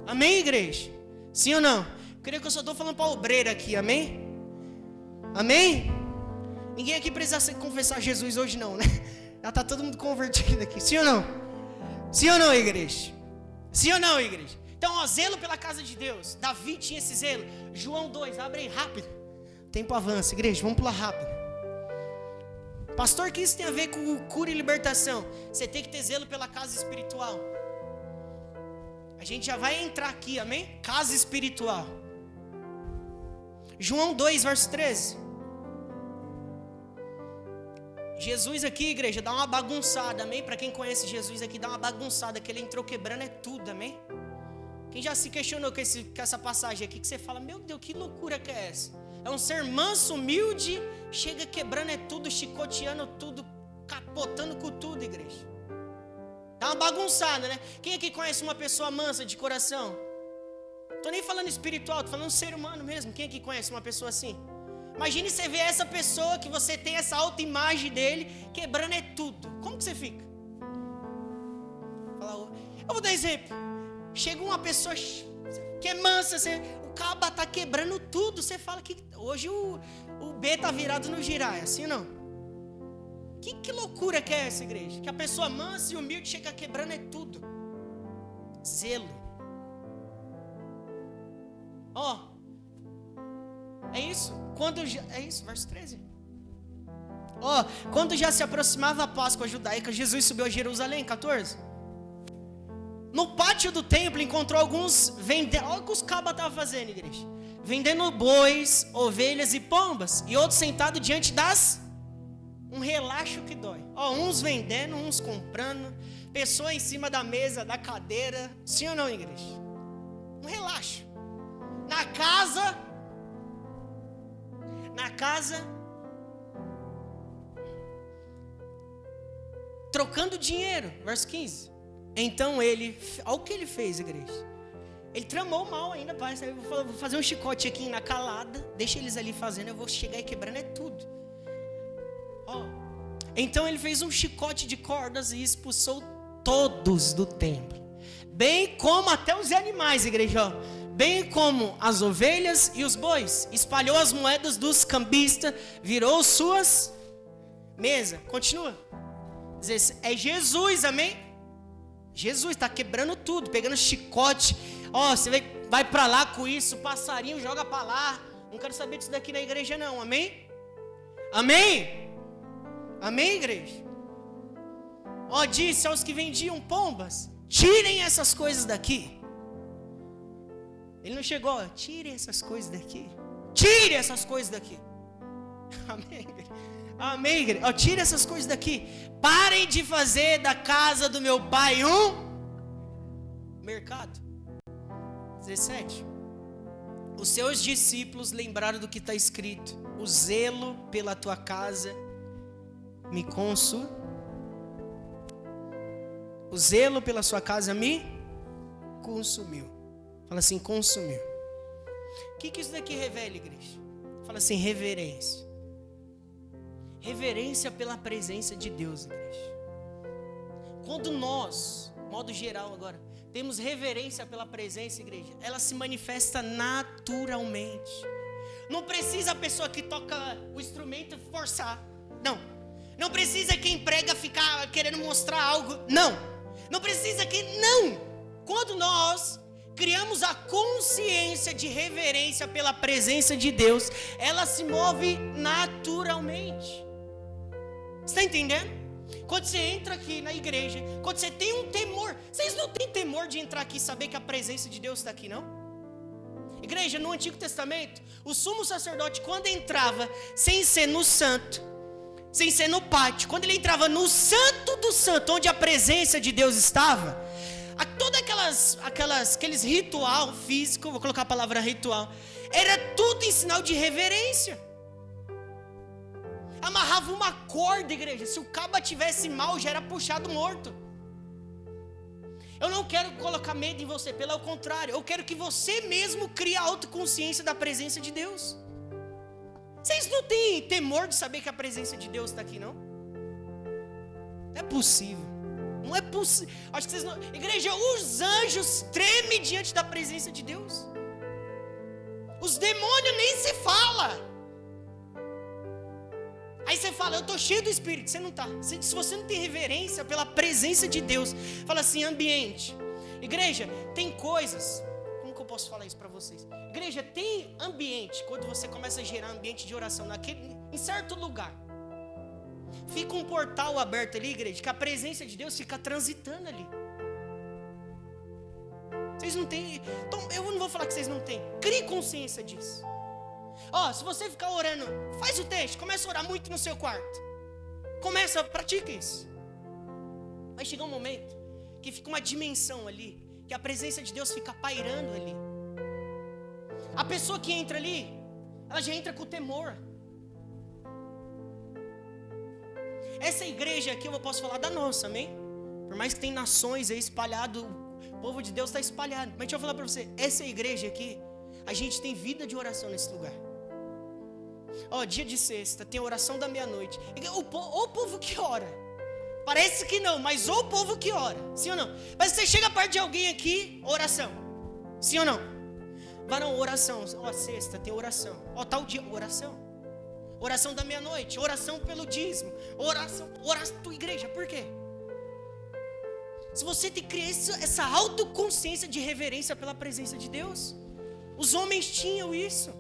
Amém, igreja? Sim ou não? Eu creio que eu só estou falando para obreiro aqui, amém? Amém? Ninguém aqui precisa confessar Jesus hoje não, né? Já está todo mundo convertido aqui. Sim ou não? Sim ou não, igreja? Sim ou não, igreja? Então, zelo pela casa de Deus. Davi tinha esse zelo. João 2, abre aí rápido. O tempo avança, igreja, vamos pular rápido. Pastor, o que isso tem a ver com cura e libertação? Você tem que ter zelo pela casa espiritual. A gente já vai entrar aqui, amém? Casa espiritual. João 2, verso 13. Jesus aqui, igreja, dá uma bagunçada, amém? Para quem conhece Jesus aqui, dá uma bagunçada, que ele entrou quebrando é tudo, amém? Quem já se questionou com essa passagem aqui, que você fala, meu Deus, que loucura que é essa? É um ser manso, humilde, chega quebrando é tudo, chicoteando tudo, capotando com tudo, igreja. Dá uma bagunçada, né? Quem aqui conhece uma pessoa mansa de coração? Tô nem falando espiritual, tô falando ser humano mesmo. Quem aqui conhece uma pessoa assim? Imagine você ver essa pessoa que você tem essa autoimagem dele quebrando é tudo. Como que você fica? Eu vou dar exemplo. Chega uma pessoa que é mansa, o caba tá quebrando tudo. Você fala que hoje o B tá virado no girar, é assim ou não? Que loucura que é essa, igreja? Que a pessoa mansa e humilde chega quebrando é tudo. Zelo. É isso. É isso, verso 13. Quando já se aproximava a Páscoa judaica, Jesus subiu a Jerusalém, 14. No pátio do templo encontrou alguns vendendo. Olha o que os cabas estavam fazendo, igreja. Vendendo bois, ovelhas e pombas. E outros sentados diante um relaxo que dói. Uns vendendo, uns comprando. Pessoa em cima da mesa, da cadeira. Sim ou não, igreja? Um relaxo. Na casa, trocando dinheiro. Verso 15. Então olha o que ele fez, igreja. Ele tramou mal ainda, pai. Eu vou fazer um chicote aqui na calada. Deixa eles ali fazendo, eu vou chegar e quebrando é tudo. Então ele fez um chicote de cordas e expulsou todos do templo. Bem como até os animais, igreja. Bem como as ovelhas e os bois. Espalhou as moedas dos cambistas. Virou suas mesas. Continua. É Jesus, amém? Jesus está quebrando tudo, pegando chicote. Você vai para lá com isso, passarinho joga para lá. Não quero saber disso daqui na igreja não, amém? Amém? Amém, igreja? Disse aos que vendiam pombas, tirem essas coisas daqui. Ele não chegou, tirem essas coisas daqui. Tire essas coisas daqui. Amém, igreja? Amém, igreja? Tire essas coisas daqui. Parem de fazer da casa do meu pai um mercado. 17. Os seus discípulos lembraram do que está escrito: o zelo pela tua casa me consumiu. O zelo pela sua casa me consumiu. Fala assim, consumiu. O que isso daqui revela, igreja? Fala assim, reverência. Reverência pela presença de Deus, igreja. Quando nós, modo geral agora, temos reverência pela presença, igreja, ela se manifesta naturalmente. Não precisa a pessoa que toca o instrumento forçar. Não precisa quem prega ficar querendo mostrar algo. Não precisa não. Quando nós criamos a consciência de reverência pela presença de Deus, ela se move naturalmente. Você está entendendo? Quando você entra aqui na igreja, quando você tem um temor, vocês não têm temor de entrar aqui e saber que a presença de Deus está aqui, não? Igreja, no Antigo Testamento, o sumo sacerdote, quando entrava, sem ser no santo, sem ser no pátio, quando ele entrava no santo do santo, onde a presença de Deus estava, aqueles ritual físico, vou colocar a palavra ritual, era tudo em sinal de reverência. Amarrava uma corda, igreja. Se o caba tivesse mal, já era puxado morto. Eu não quero colocar medo em você, pelo contrário, eu quero que você mesmo crie a autoconsciência da presença de Deus. Vocês não têm temor de saber que a presença de Deus está aqui, não? Não é possível. Não é possível. Acho que vocês não... Igreja, os anjos tremem diante da presença de Deus. Os demônios nem se fala. Aí você fala, eu estou cheio do Espírito. Você não está. Se você não tem reverência pela presença de Deus, fala assim, ambiente. Igreja, tem coisas. Como que eu posso falar isso para vocês? Igreja, tem ambiente. Quando você começa a gerar ambiente de oração em certo lugar, fica um portal aberto ali, igreja, que a presença de Deus fica transitando ali. Vocês não têm. Então, eu não vou falar que vocês não têm. Crie consciência disso. Se você ficar orando, faz o teste. Começa a orar muito no seu quarto. Pratica isso. Vai chegar um momento que fica uma dimensão ali, que a presença de Deus fica pairando ali. A pessoa que entra ali, ela já entra com temor. Essa igreja aqui eu posso falar da nossa, amém? Por mais que tem nações aí espalhado, o povo de Deus está espalhado. Mas deixa eu falar para você, essa igreja aqui, a gente tem vida de oração nesse lugar. Dia de sexta, tem oração da meia-noite. O povo que ora. Parece que não, mas o povo que ora. Sim ou não? Mas você chega perto de alguém aqui, oração. Sim ou não? Varão, oração. Sexta, tem oração. Tal dia, oração. Oração da meia-noite, oração pelo dízimo. Oração tua igreja, por quê? Se você tem que criar essa autoconsciência de reverência pela presença de Deus. Os homens tinham isso.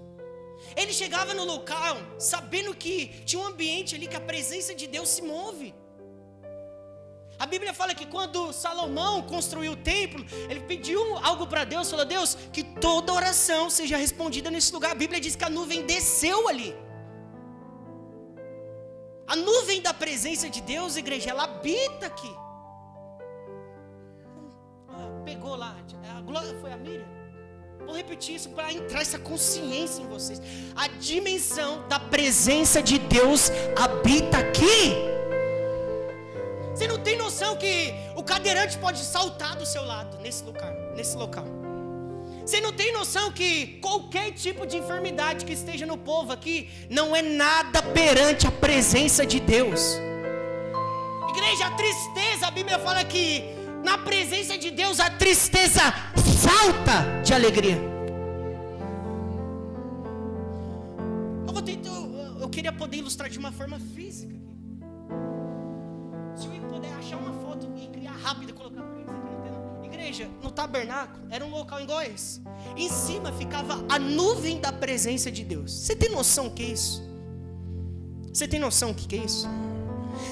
Ele chegava no local sabendo que tinha um ambiente ali que a presença de Deus se move. A Bíblia fala que quando Salomão construiu o templo, ele pediu algo para Deus, falou: Deus, que toda oração seja respondida nesse lugar. A Bíblia diz que a nuvem desceu ali. A nuvem da presença de Deus, igreja, ela habita aqui. Pegou lá, a glória foi a Miriam. Vou repetir isso para entrar essa consciência em vocês. A dimensão da presença de Deus habita aqui. Você não tem noção que o cadeirante pode saltar do seu lado nesse local. Você não tem noção que qualquer tipo de enfermidade que esteja no povo aqui não é nada perante a presença de Deus. Igreja, a tristeza, a Bíblia fala que na presença de Deus a tristeza salta de alegria. Eu queria poder ilustrar de uma forma física. Se eu puder achar uma foto e criar rápido e colocar para eles aqui no telão. Igreja, no tabernáculo, era um local em Goiás. Em cima ficava a nuvem da presença de Deus. Você tem noção o que é isso? Você tem noção o que é isso?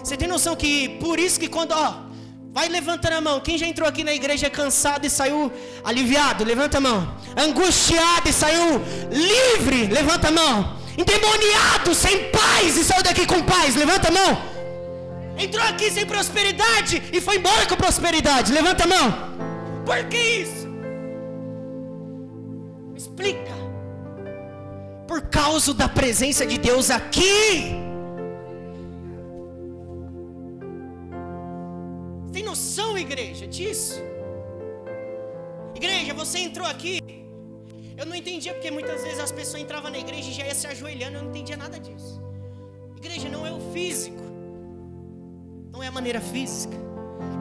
Você tem noção que por isso que quando, vai levantando a mão. Quem já entrou aqui na igreja cansado e saiu aliviado? Levanta a mão. Angustiado e saiu livre? Levanta a mão. Endemoniado, sem paz e saiu daqui com paz? Levanta a mão. Entrou aqui sem prosperidade e foi embora com prosperidade? Levanta a mão. Por que isso? Explica. Por causa da presença de Deus aqui. Tem noção, igreja, disso? Igreja, você entrou aqui. Eu não entendia porque muitas vezes as pessoas entravam na igreja e já iam se ajoelhando. Eu não entendia nada disso. Igreja, não é o físico. Não é a maneira física.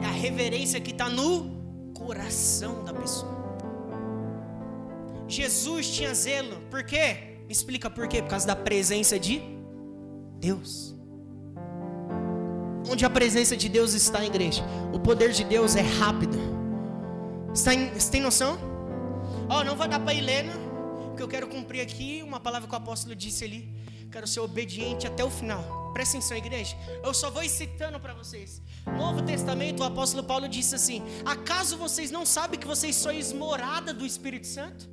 É a reverência que está no coração da pessoa. Jesus tinha zelo. Por quê? Me explica por quê. Por causa da presença de Deus. Onde a presença de Deus está, igreja, o poder de Deus é rápido. Você tem noção? Não vai dar para Helena, porque eu quero cumprir aqui uma palavra que o apóstolo disse ali. Quero ser obediente até o final. Presta atenção, igreja. Eu só vou citando para vocês. No Novo Testamento, o apóstolo Paulo disse assim: acaso vocês não sabem que vocês sois morada do Espírito Santo?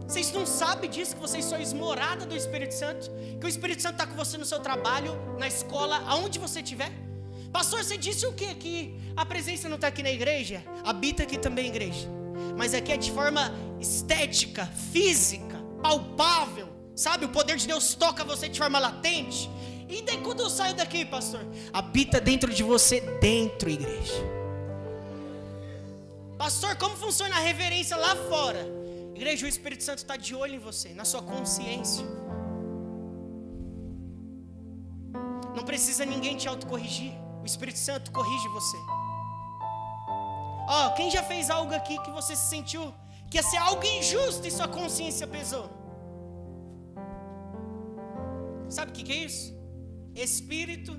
Vocês não sabem disso, que vocês sois morada do Espírito Santo? Que o Espírito Santo está com você no seu trabalho, na escola, aonde você estiver? Pastor, você disse o quê? Que a presença não está aqui na igreja? Habita aqui também, igreja. Mas aqui é de forma estética, física, palpável. Sabe, o poder de Deus toca você de forma latente. E daí quando eu saio daqui, pastor? Habita dentro de você, dentro, igreja. Pastor, como funciona a reverência lá fora? Igreja, o Espírito Santo está de olho em você, na sua consciência. Não precisa ninguém te autocorrigir. O Espírito Santo corrige você. Quem já fez algo aqui que você se sentiu que ia ser algo injusto e sua consciência pesou? Sabe o que é isso? Espírito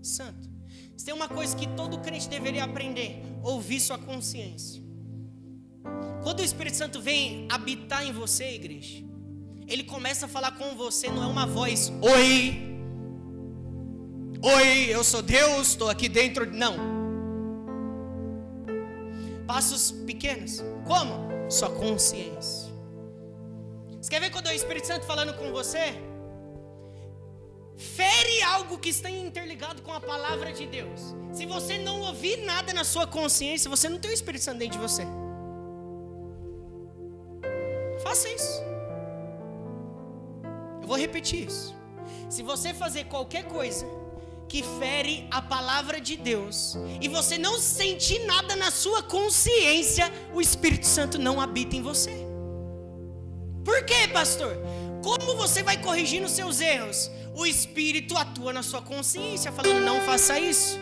Santo. Se tem uma coisa que todo crente deveria aprender: ouvir sua consciência. Quando o Espírito Santo vem habitar em você, igreja, ele começa a falar com você, não é uma voz: oi, eu sou Deus, estou aqui dentro. Não. passos pequenos. Como? Sua consciência. Você quer ver quando é o Espírito Santo falando com você? Fere algo que está interligado com a palavra de Deus. Se você não ouvir nada na sua consciência, você não tem o Espírito Santo dentro de você. Faça isso. Eu vou repetir isso. Se você fazer qualquer coisa que fere a palavra de Deus e você não sentir nada na sua consciência, o Espírito Santo não habita em você. Por quê, pastor? Como você vai corrigir os seus erros? O Espírito atua na sua consciência, falando: não faça isso.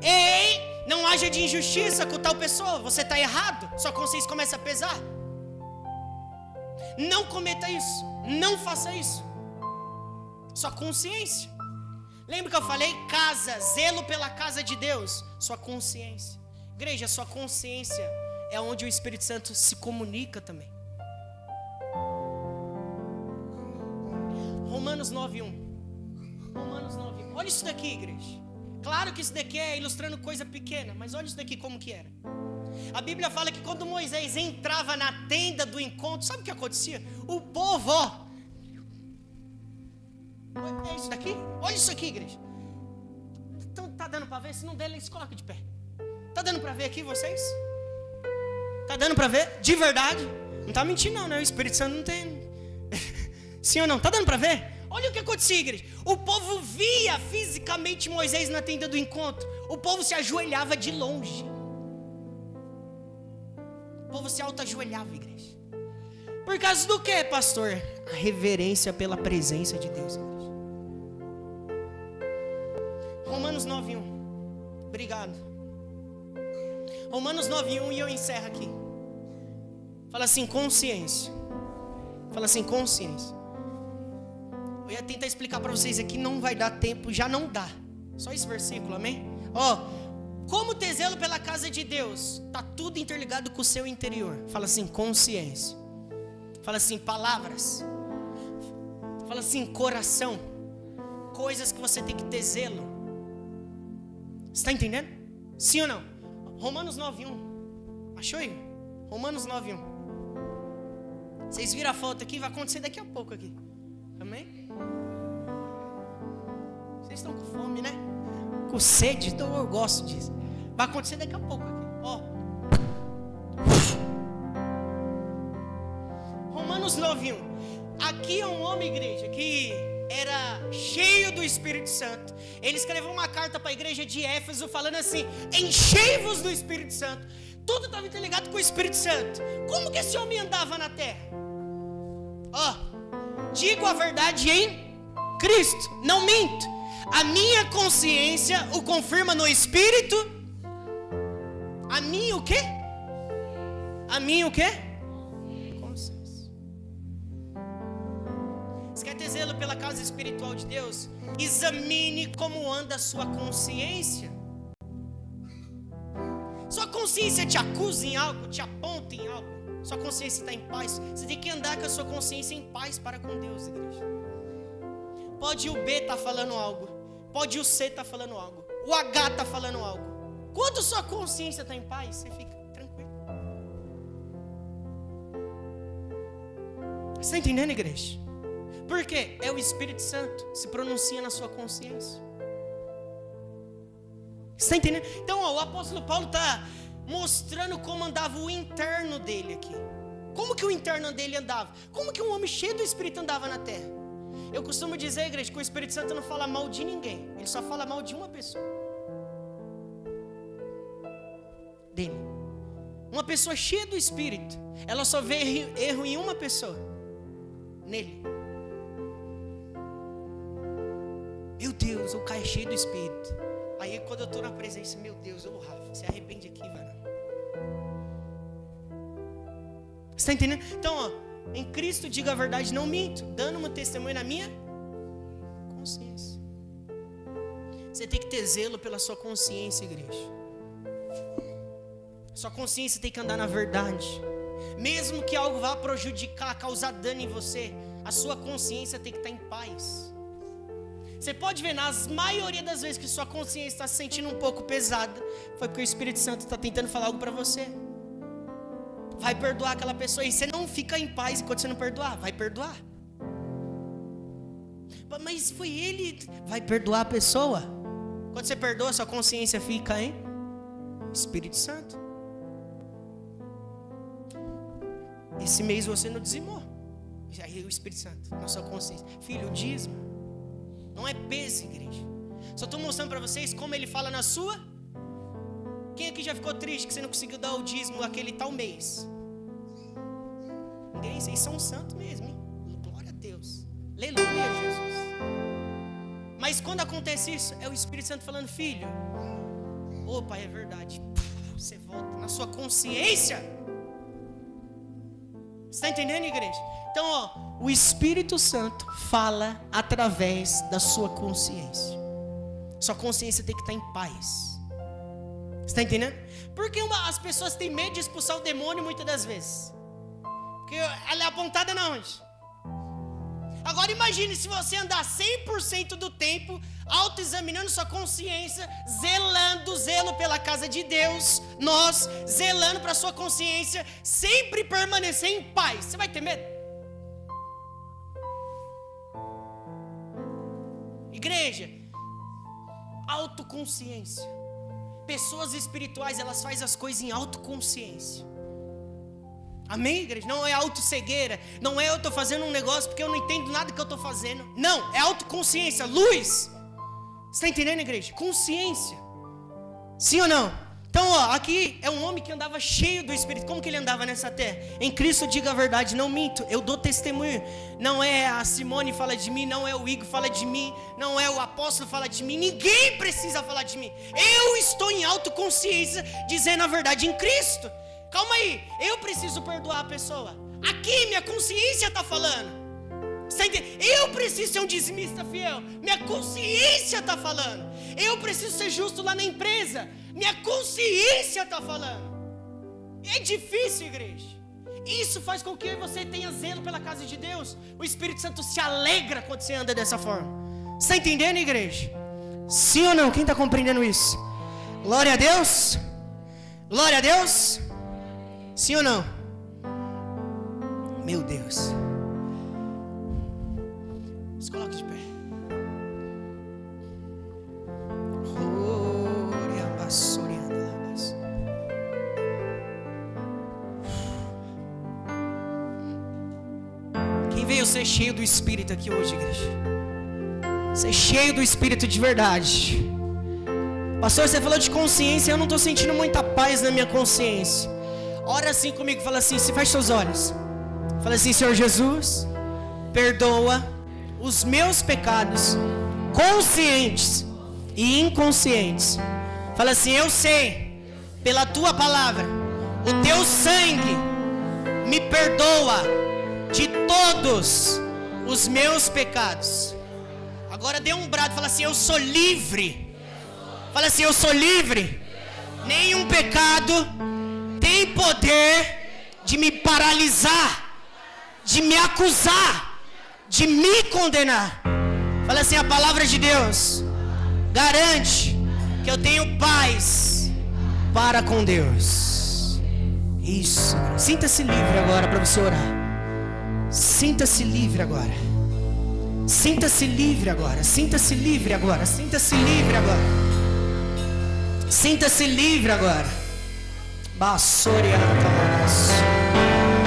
Ei, não haja de injustiça com tal pessoa, você está errado. Sua consciência começa a pesar. Não cometa isso, não faça isso. Sua consciência. Lembra que eu falei? Casa, zelo pela casa de Deus. Sua consciência. Igreja, sua consciência é onde o Espírito Santo se comunica também. Romanos 9:1. Romanos 9:1. Olha isso daqui, igreja. Claro que isso daqui é ilustrando coisa pequena, mas olha isso daqui como que era. A Bíblia fala que quando Moisés entrava na tenda do encontro, sabe o que acontecia? O povo, é isso daqui? Olha isso aqui, igreja. Então, tá dando para ver? Se não der, eles colocam de pé. Tá dando para ver aqui vocês? Tá dando para ver? De verdade? Não tá mentindo não, né? O Espírito Santo não tem. Sim ou não? Tá dando para ver? Olha o que acontecia, igreja. O povo via fisicamente Moisés na tenda do encontro. O povo se ajoelhava de longe. O povo se autoajoelhava, igreja. Por causa do que, pastor? A reverência pela presença de Deus, igreja. Romanos 9:1. Obrigado. Romanos 9:1 e eu encerro aqui. Fala assim, consciência. Fala assim, consciência. Eu ia tentar explicar para vocês aqui, não vai dar tempo, já não dá. Só esse versículo, amém? Como ter zelo pela casa de Deus? Tá tudo interligado com o seu interior. Fala assim, consciência. Fala assim, palavras. Fala assim, coração. Coisas que você tem que ter zelo. Você está entendendo? Sim ou não? Romanos 9:1. Achou aí? Romanos 9:1. Vocês viram a foto aqui? Vai acontecer daqui a pouco aqui. Amém? Vocês estão com fome, né? Com sede? Então eu gosto disso. Vai acontecer daqui a pouco aqui. Romanos 9:1. Aqui é um homem, igreja, que era cheio do Espírito Santo. Ele escreveu uma carta para a igreja de Éfeso falando assim: enchei-vos do Espírito Santo. Tudo estava interligado com o Espírito Santo. Como que esse homem andava na terra? Digo a verdade em Cristo, não minto. A minha consciência o confirma no Espírito. A minha o quê? A minha o quê? Consciência. Você quer ter zelo pela causa espiritual de Deus? Examine como anda a sua consciência. Sua consciência te acusa em algo, te aponta em algo. Sua consciência está em paz. Você tem que andar com a sua consciência em paz para com Deus, igreja. Pode o B estar falando algo, pode o C estar falando algo, o H está falando algo. Quando sua consciência está em paz, você fica tranquilo. Você está entendendo, igreja? Por quê? É o Espírito Santo se pronuncia na sua consciência. Você está entendendo? Então, o apóstolo Paulo está mostrando como andava o interno dele aqui. Como que o interno dele andava? Como que um homem cheio do Espírito andava na terra? Eu costumo dizer, igreja, que o Espírito Santo não fala mal de ninguém. Ele só fala mal de uma pessoa. Dele. Uma pessoa cheia do Espírito, ela só vê erro em uma pessoa. Nele. Meu Deus, o cara é cheio do Espírito. Aí quando eu estou na presença, meu Deus, Rafa, se arrepende aqui, velho. Você está entendendo? Então, em Cristo diga a verdade, não minto, dando um testemunho na minha consciência. Você tem que ter zelo pela sua consciência, igreja. Sua consciência tem que andar na verdade. Mesmo que algo vá prejudicar, causar dano em você, a sua consciência tem que estar em paz. Você pode ver, nas maioria das vezes que sua consciência está se sentindo um pouco pesada, foi porque o Espírito Santo está tentando falar algo para você. Vai perdoar aquela pessoa e você não fica em paz enquanto você não perdoar. Vai perdoar. Mas foi ele. Vai perdoar a pessoa. Quando você perdoa, sua consciência fica em Espírito Santo. Esse mês você não dizimou. Aí o Espírito Santo, na sua consciência. Filho, o dízimo não é peso, igreja. Só estou mostrando para vocês como ele fala na sua. Quem aqui já ficou triste que você não conseguiu dar o dízimo aquele tal mês? Ninguém, vocês são santos mesmo, hein? Glória a Deus. Aleluia, Jesus. Mas quando acontece isso, é o Espírito Santo falando, filho. Opa, é verdade. Você volta na sua consciência. Você está entendendo, igreja? Então, ó, o Espírito Santo fala através da sua consciência. Sua consciência tem que estar em paz. Você está entendendo? Porque as pessoas têm medo de expulsar o demônio muitas das vezes. Porque ela é apontada na onde? Agora imagine se você andar 100% do tempo autoexaminando sua consciência, zelo pela casa de Deus, nós zelando para sua consciência, sempre permanecer em paz. Você vai ter medo? Igreja, autoconsciência. Pessoas espirituais, elas fazem as coisas em autoconsciência. Amém, igreja? Não é autocegueira. Não é eu estou fazendo um negócio porque eu não entendo nada que eu estou fazendo. Não, é autoconsciência, luz. Você está entendendo, igreja? Consciência. Sim ou não? Então, ó, aqui é um homem que andava cheio do Espírito. Como que ele andava nessa terra? Em Cristo, diga a verdade, não minto, eu dou testemunho. Não é a Simone fala de mim, não é o Igor fala de mim, não é o apóstolo fala de mim. Ninguém precisa falar de mim. Eu estou em autoconsciência, dizendo a verdade em Cristo. Calma aí, eu preciso perdoar a pessoa. Aqui minha consciência está falando. Eu preciso ser um dizimista fiel. Minha consciência está falando. Eu preciso ser justo lá na empresa. Minha consciência está falando. É difícil, igreja. Isso faz com que você tenha zelo pela casa de Deus. O Espírito Santo se alegra quando você anda dessa forma. Está entendendo, igreja? Sim ou não? Quem está compreendendo isso? Glória a Deus. Glória a Deus. Sim ou não? Meu Deus. Se coloque de pé. Quem veio ser cheio do Espírito aqui hoje, igreja? Ser cheio do Espírito de verdade. Pastor, você falou de consciência. Eu não estou sentindo muita paz na minha consciência. Ora assim comigo, fala assim, se fecha seus olhos. Fala assim, Senhor Jesus, perdoa os meus pecados, conscientes e inconscientes. Fala assim, eu sei, pela tua palavra, o teu sangue me perdoa de todos os meus pecados. Agora dê um brado, fala assim, eu sou livre. Fala assim, eu sou livre. Nenhum pecado tem poder de me paralisar, de me acusar, de me condenar. Fala assim, a palavra de Deus garante que eu tenho paz para com Deus. Isso. Sinta-se livre agora para você orar. Sinta-se livre agora. Sinta-se livre agora. Sinta-se livre agora. Sinta-se livre agora. Sinta-se livre agora.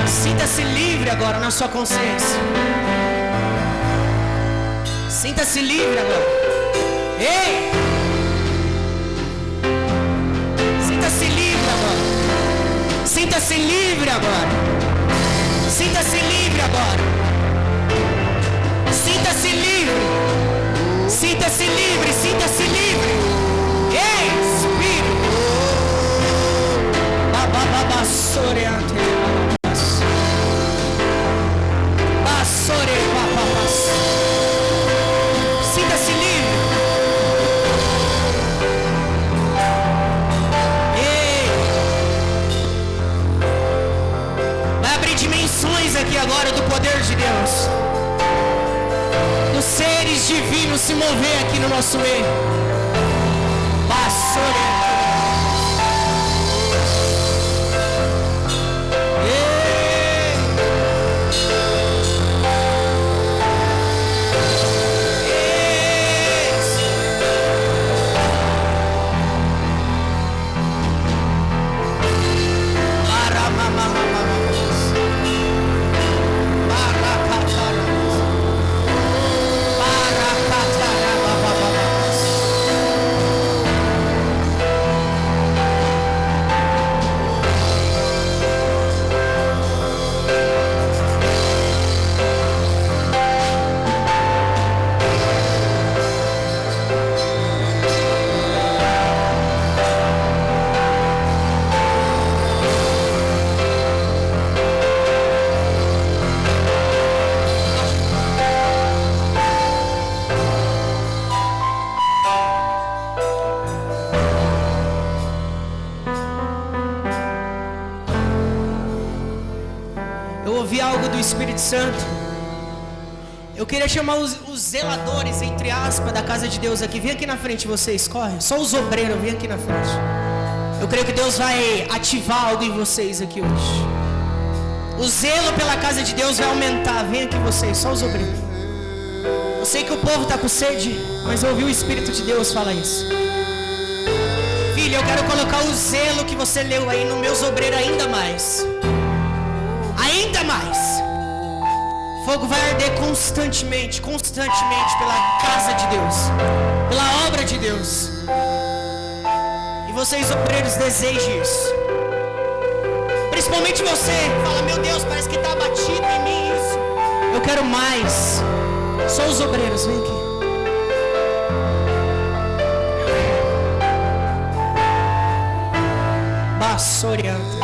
Sinta-se livre agora na sua consciência. Sinta-se livre agora. Ei! Sinta-se livre agora. Sinta-se livre agora. Sinta-se livre agora. Sinta-se livre. Sinta-se livre. Sinta-se livre. Ei, Espírito. Sinta-se livre. Ei. Vai abrir dimensões aqui agora do poder de Deus, dos seres de divino se mover aqui no nosso meio. Espírito Santo, eu queria chamar os zeladores, entre aspas, da casa de Deus aqui. Vem aqui na frente, vocês, corre. Só os obreiros, vem aqui na frente. Eu creio que Deus vai ativar algo em vocês aqui hoje. O zelo pela casa de Deus vai aumentar. Vem aqui vocês, só os obreiros. Eu sei que o povo está com sede, mas eu ouvi o Espírito de Deus falar isso. Filho, eu quero colocar o zelo que você leu aí nos meus obreiros ainda mais. Ainda mais. Fogo vai arder constantemente pela casa de Deus, pela obra de Deus. E vocês, obreiros, desejam isso. Principalmente você, fala, meu Deus, parece que está abatido em mim isso. Eu quero mais. Só os obreiros, vem aqui. Bassorianta.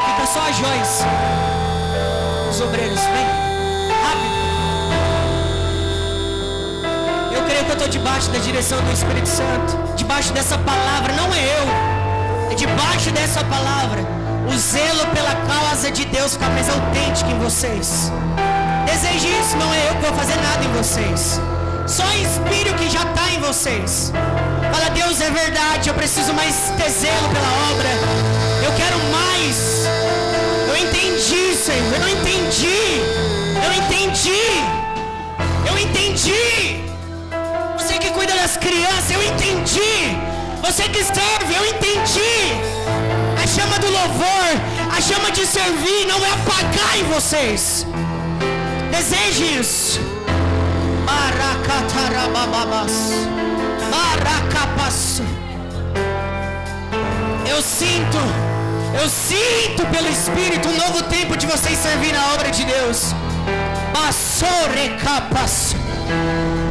Fica só a Joyce. Os obreiros, vem. Eu estou debaixo da direção do Espírito Santo, debaixo dessa palavra, não é eu, é debaixo dessa palavra, o zelo pela causa de Deus fica mais autêntico em vocês. Deseje isso, não é eu que vou fazer nada em vocês, só inspire o que já está em vocês. Fala, Deus, é verdade, eu preciso mais ter zelo pela obra, eu quero mais. Eu entendi, Senhor, eu entendi. Você que cuida das crianças, eu entendi. Você que serve, eu entendi. A chama do louvor, a chama de servir não é apagar em vocês. Deseje isso. Eu sinto pelo Espírito um novo tempo de vocês servir na obra de Deus.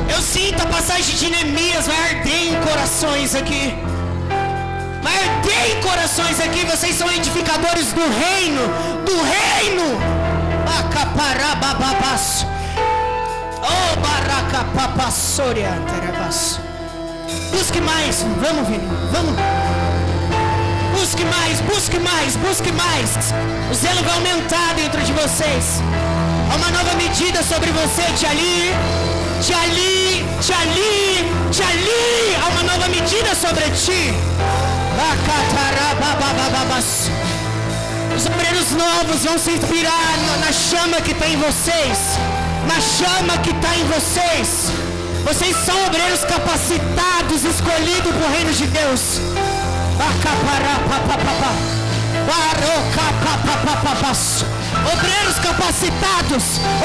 Eu sinto a passagem de Neemias vai arder em corações aqui. Vai arder em corações aqui. Vocês são edificadores do reino. Oh, baracapapassoria. Busque mais. Vamos, Vini. Vamos. Busque mais. O zelo vai aumentar dentro de vocês. Há uma nova medida sobre você, Tchali. Há uma nova medida sobre ti. Os obreiros novos vão se inspirar na chama que está em vocês. Vocês são obreiros capacitados, escolhidos para o reino de Deus.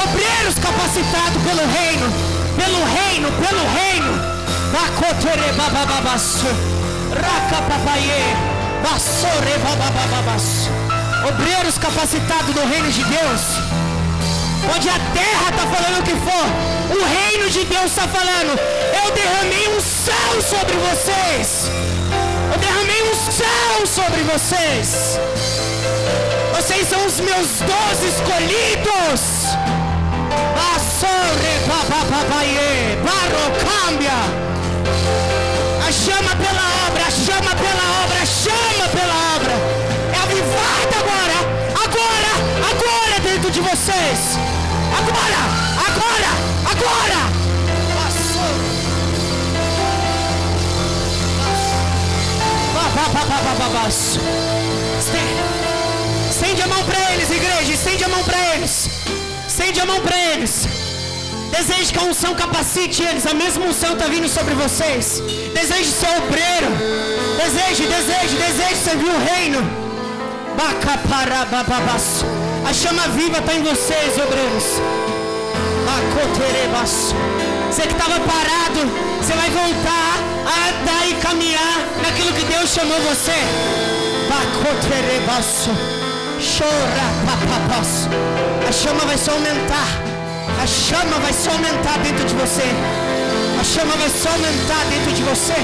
Obreiros capacitados pelo reino. Obreiros capacitados no reino de Deus. Onde a terra está falando o que for, o reino de Deus está falando. Eu derramei um céu sobre vocês. Vocês são os meus 12 escolhidos. A chama pela obra. É avivada agora dentro de vocês. Agora. Estende a mão para eles, igreja. Estende a mão para eles. Estende a mão para eles. Deseje que a unção capacite eles. A mesma unção está vindo sobre vocês. Deseje ser obreiro. Deseje servir o reino. A chama viva está em vocês, obreiros. Você que estava parado, você vai voltar a andar e caminhar naquilo que Deus chamou você. A chama vai se aumentar. A chama vai se aumentar dentro de você. A chama vai se aumentar dentro de você.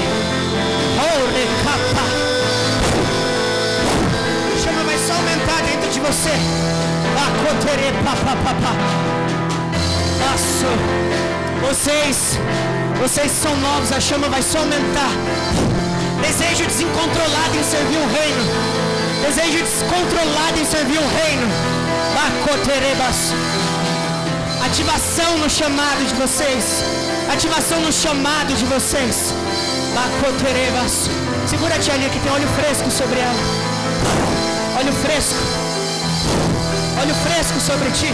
A chama vai se aumentar dentro de você. Vocês são novos, a chama vai se aumentar. Desejo desincontrolado em servir o reino. Desejo descontrolado em servir o reino. Ativação no chamado de vocês. Ativação no chamado de vocês. Segura a tia ali que tem óleo fresco sobre ela. Óleo fresco. Óleo fresco sobre ti.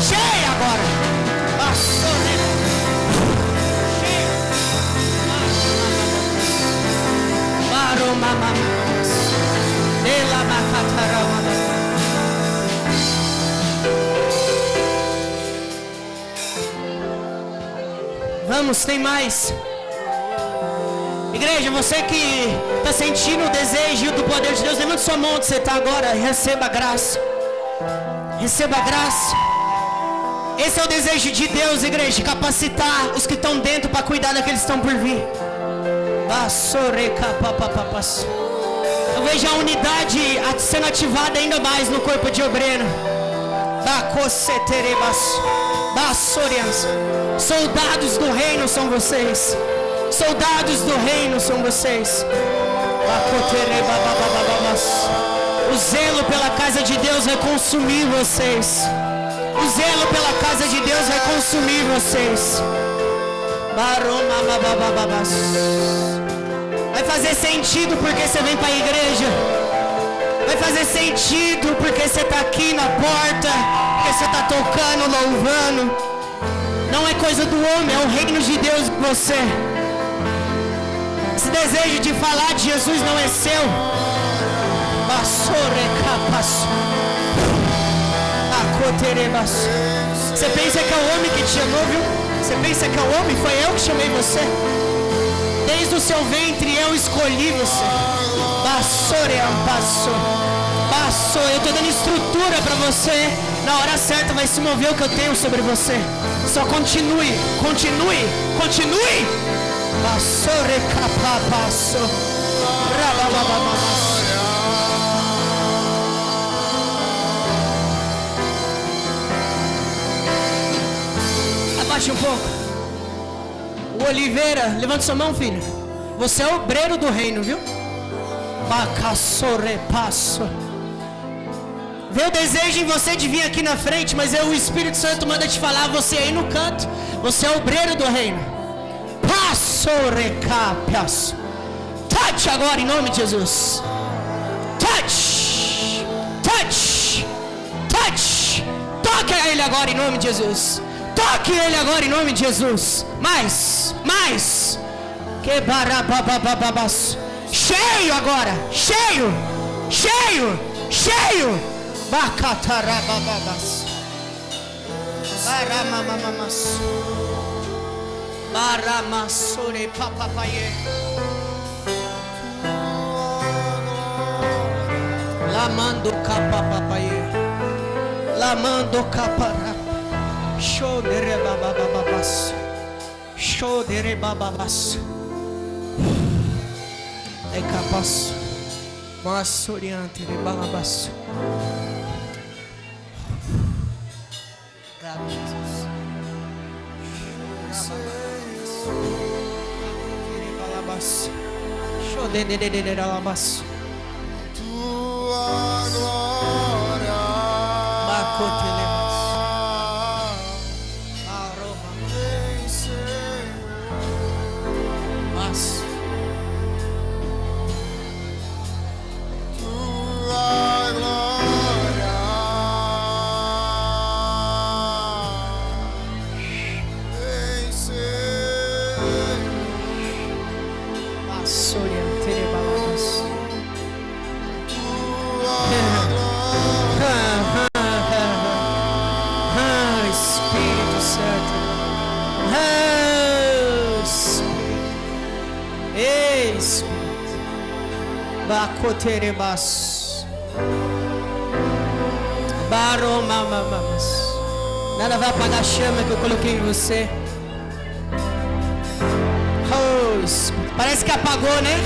Cheia agora. Vamos, tem mais. Igreja, você que está sentindo o desejo do poder de Deus, levante sua mão onde você está agora e receba a graça. Receba a graça. Esse é o desejo de Deus, igreja, capacitar os que estão dentro para cuidar daqueles que estão por vir. Eu vejo a unidade sendo ativada ainda mais no corpo de obreiro. Soldados do reino são vocês. Soldados do reino são vocês. O zelo pela casa de Deus vai consumir vocês. O zelo pela casa de Deus vai consumir vocês. Vai fazer sentido porque você vem para a igreja. Vai fazer sentido porque você está aqui na porta, porque você está tocando, louvando. Não é coisa do homem, é o reino de Deus em você. Esse desejo de falar de Jesus não é seu. Você pensa que é o homem que te chamou, viu? Você pensa que é o homem? Foi eu que chamei você. Desde o seu ventre eu escolhi você. Eu estou dando estrutura para você. Na hora certa vai se mover o que eu tenho sobre você. Só continue. Abaixe um pouco. O Oliveira, levante sua mão, filho. Você é obreiro do reino, viu? Vê o desejo em você de vir aqui na frente, mas o Espírito Santo manda te falar, você aí no canto. Você é obreiro do reino. Touch agora em nome de Jesus. Touch. Toque a ele agora em nome de Jesus. Toque ele agora em nome de Jesus. Mais. Que barababababas. Cheio agora. Cheio. Bacatarabababas. Baramamamas. Baramasore papapaye. Lamando capapapaye. Lamando capara. Shodere babababas. É capaz. Nossa, oriente, balabaço. Obrigado, Jesus. Balabaço. Show de balabaço. Tua glória. Bacote lemas. Vem, Senhor. Mas Tua glória. Vem, Senhor. oriente, balabaço. Tua glória. Espírito Santo. Espírito. Espírito. Bacoterebas. Baromamamas. Nada vai apagar a chama que eu coloquei em você. Espírito. Parece que apagou, né?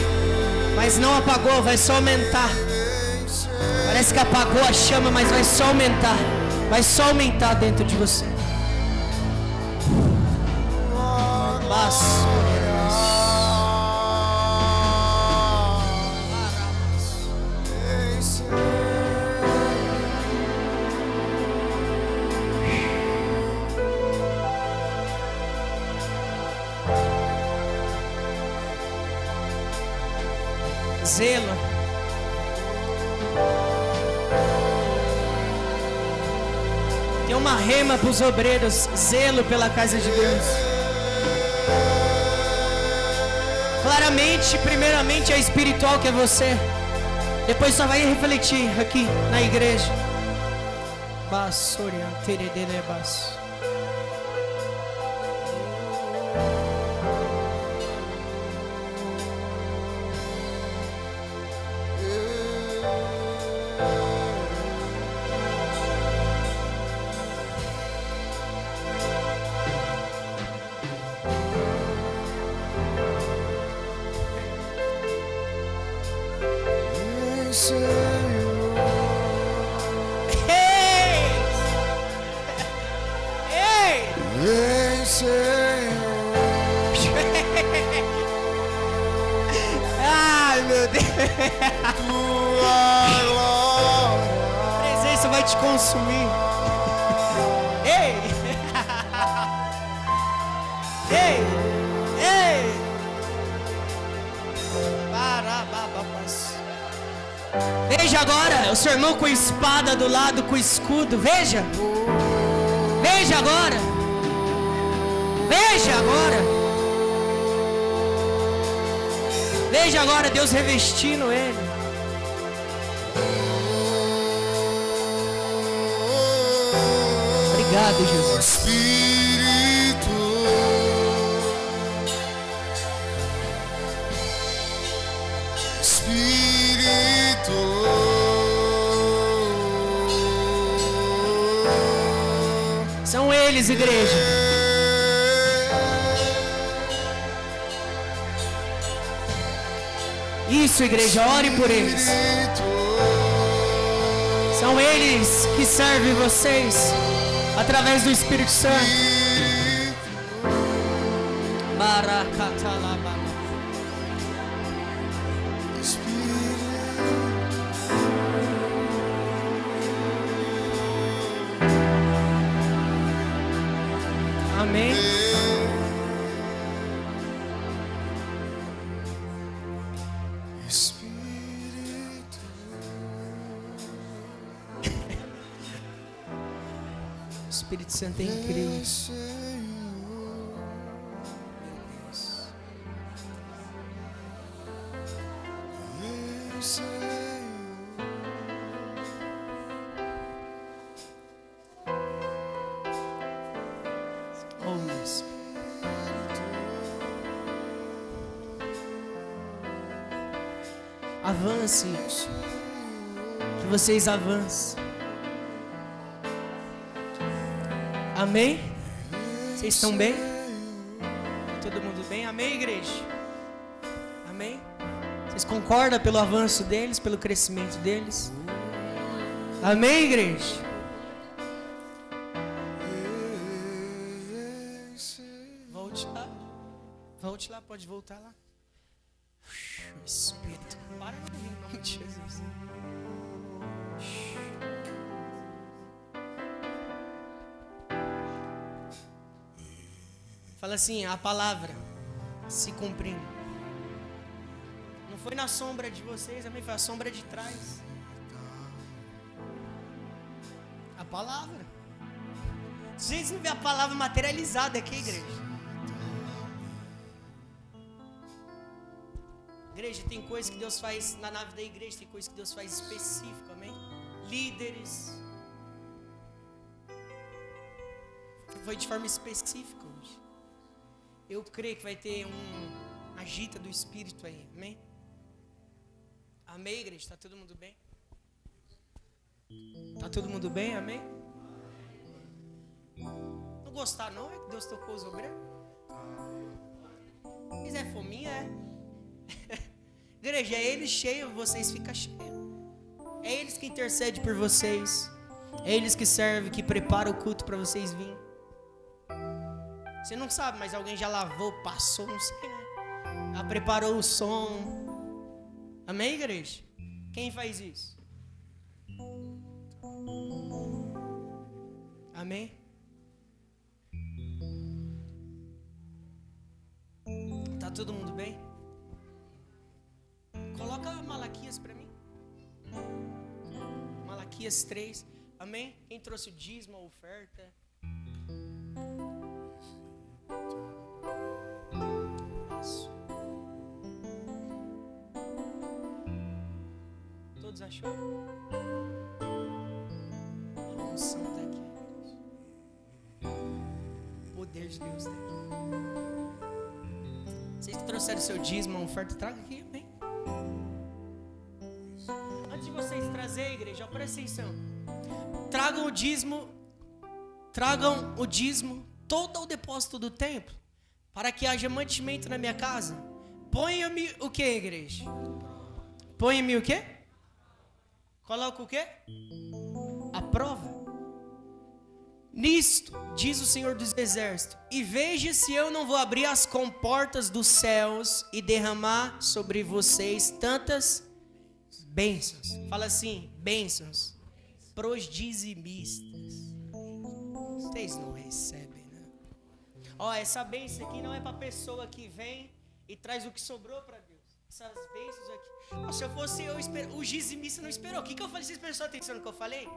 Mas não apagou, vai só aumentar. Parece que apagou a chama, mas vai só aumentar. Vai só aumentar dentro de você. Zelo. Tem uma rema para os obreiros. Zelo pela casa de Deus. Claramente, primeiramente é espiritual que é você. Depois só vai refletir aqui na igreja. Bassoria, teredelebas. Ai, meu Deus. Tua glória. A presença vai te consumir. Ei! Ei! Ei! Barabababas. Veja agora o seu irmão com a espada do lado, com o escudo. Veja! Veja agora! Veja agora! Veja agora Deus revestindo ele. Obrigado, Jesus. Espírito. Espírito. São eles, igreja. Isso, igreja, ore por eles. São eles que servem vocês através do Espírito Santo. Amém. O Espírito Santo é incrível. Oh, Espírito. Avance, que vocês avancem. Amém? Vocês estão bem? Todo mundo bem? Amém, igreja? Amém? Vocês Vocês concordam pelo avanço deles, pelo crescimento deles? Amém, igreja? Volte lá, pode voltar lá. O Espírito, para de mim, em nome de Jesus. Fala assim, a palavra se cumprindo. Não foi na sombra de vocês, amém? Foi a sombra de trás. A palavra. Vocês não vê a palavra materializada aqui, igreja. Igreja, tem coisa que Deus faz na nave da igreja, tem coisa que Deus faz específico, amém? Líderes. Foi de forma específica hoje. Eu creio que vai ter uma agita do Espírito aí, amém? Amém, igreja? Tá todo mundo bem? Tá todo mundo bem, amém? Não gostar não? É que Deus tocou os obreiros? Se quiser fominha, é. Igreja, é eles cheios, vocês ficam cheios. É eles que intercedem por vocês. É eles que servem, que preparam o culto para vocês virem. Você não sabe, mas alguém já lavou, passou, não sei, né? Já preparou o som. Amém, igreja? Quem faz isso? Amém? Tá todo mundo bem? Coloca Malaquias para mim. Malaquias 3. Amém? Quem trouxe o dízimo, a oferta? Isso. Todos acharam? A unção está aqui. O poder de Deus está aqui. Vocês que trouxeram o seu dízimo, a oferta, traga aqui, amém? Antes de vocês trazerem, igreja, presta atenção. Tragam o dízimo, todo o depósito do templo, para que haja mantimento na minha casa. Ponha-me o que, igreja? Ponha-me o que? Coloca o que? A prova. Nisto, diz o Senhor dos Exércitos, e veja se eu não vou abrir as comportas dos céus e derramar sobre vocês tantas bênçãos. Fala assim, bênçãos pros dizimistas. Vocês não recebem, né? Ó, essa bênção aqui não é para pessoa que vem e traz o que sobrou para Deus. Essas bênçãos aqui. Ó, se eu fosse eu, o dizimista não esperou. O que eu falei? Vocês prestaram atenção no que eu falei?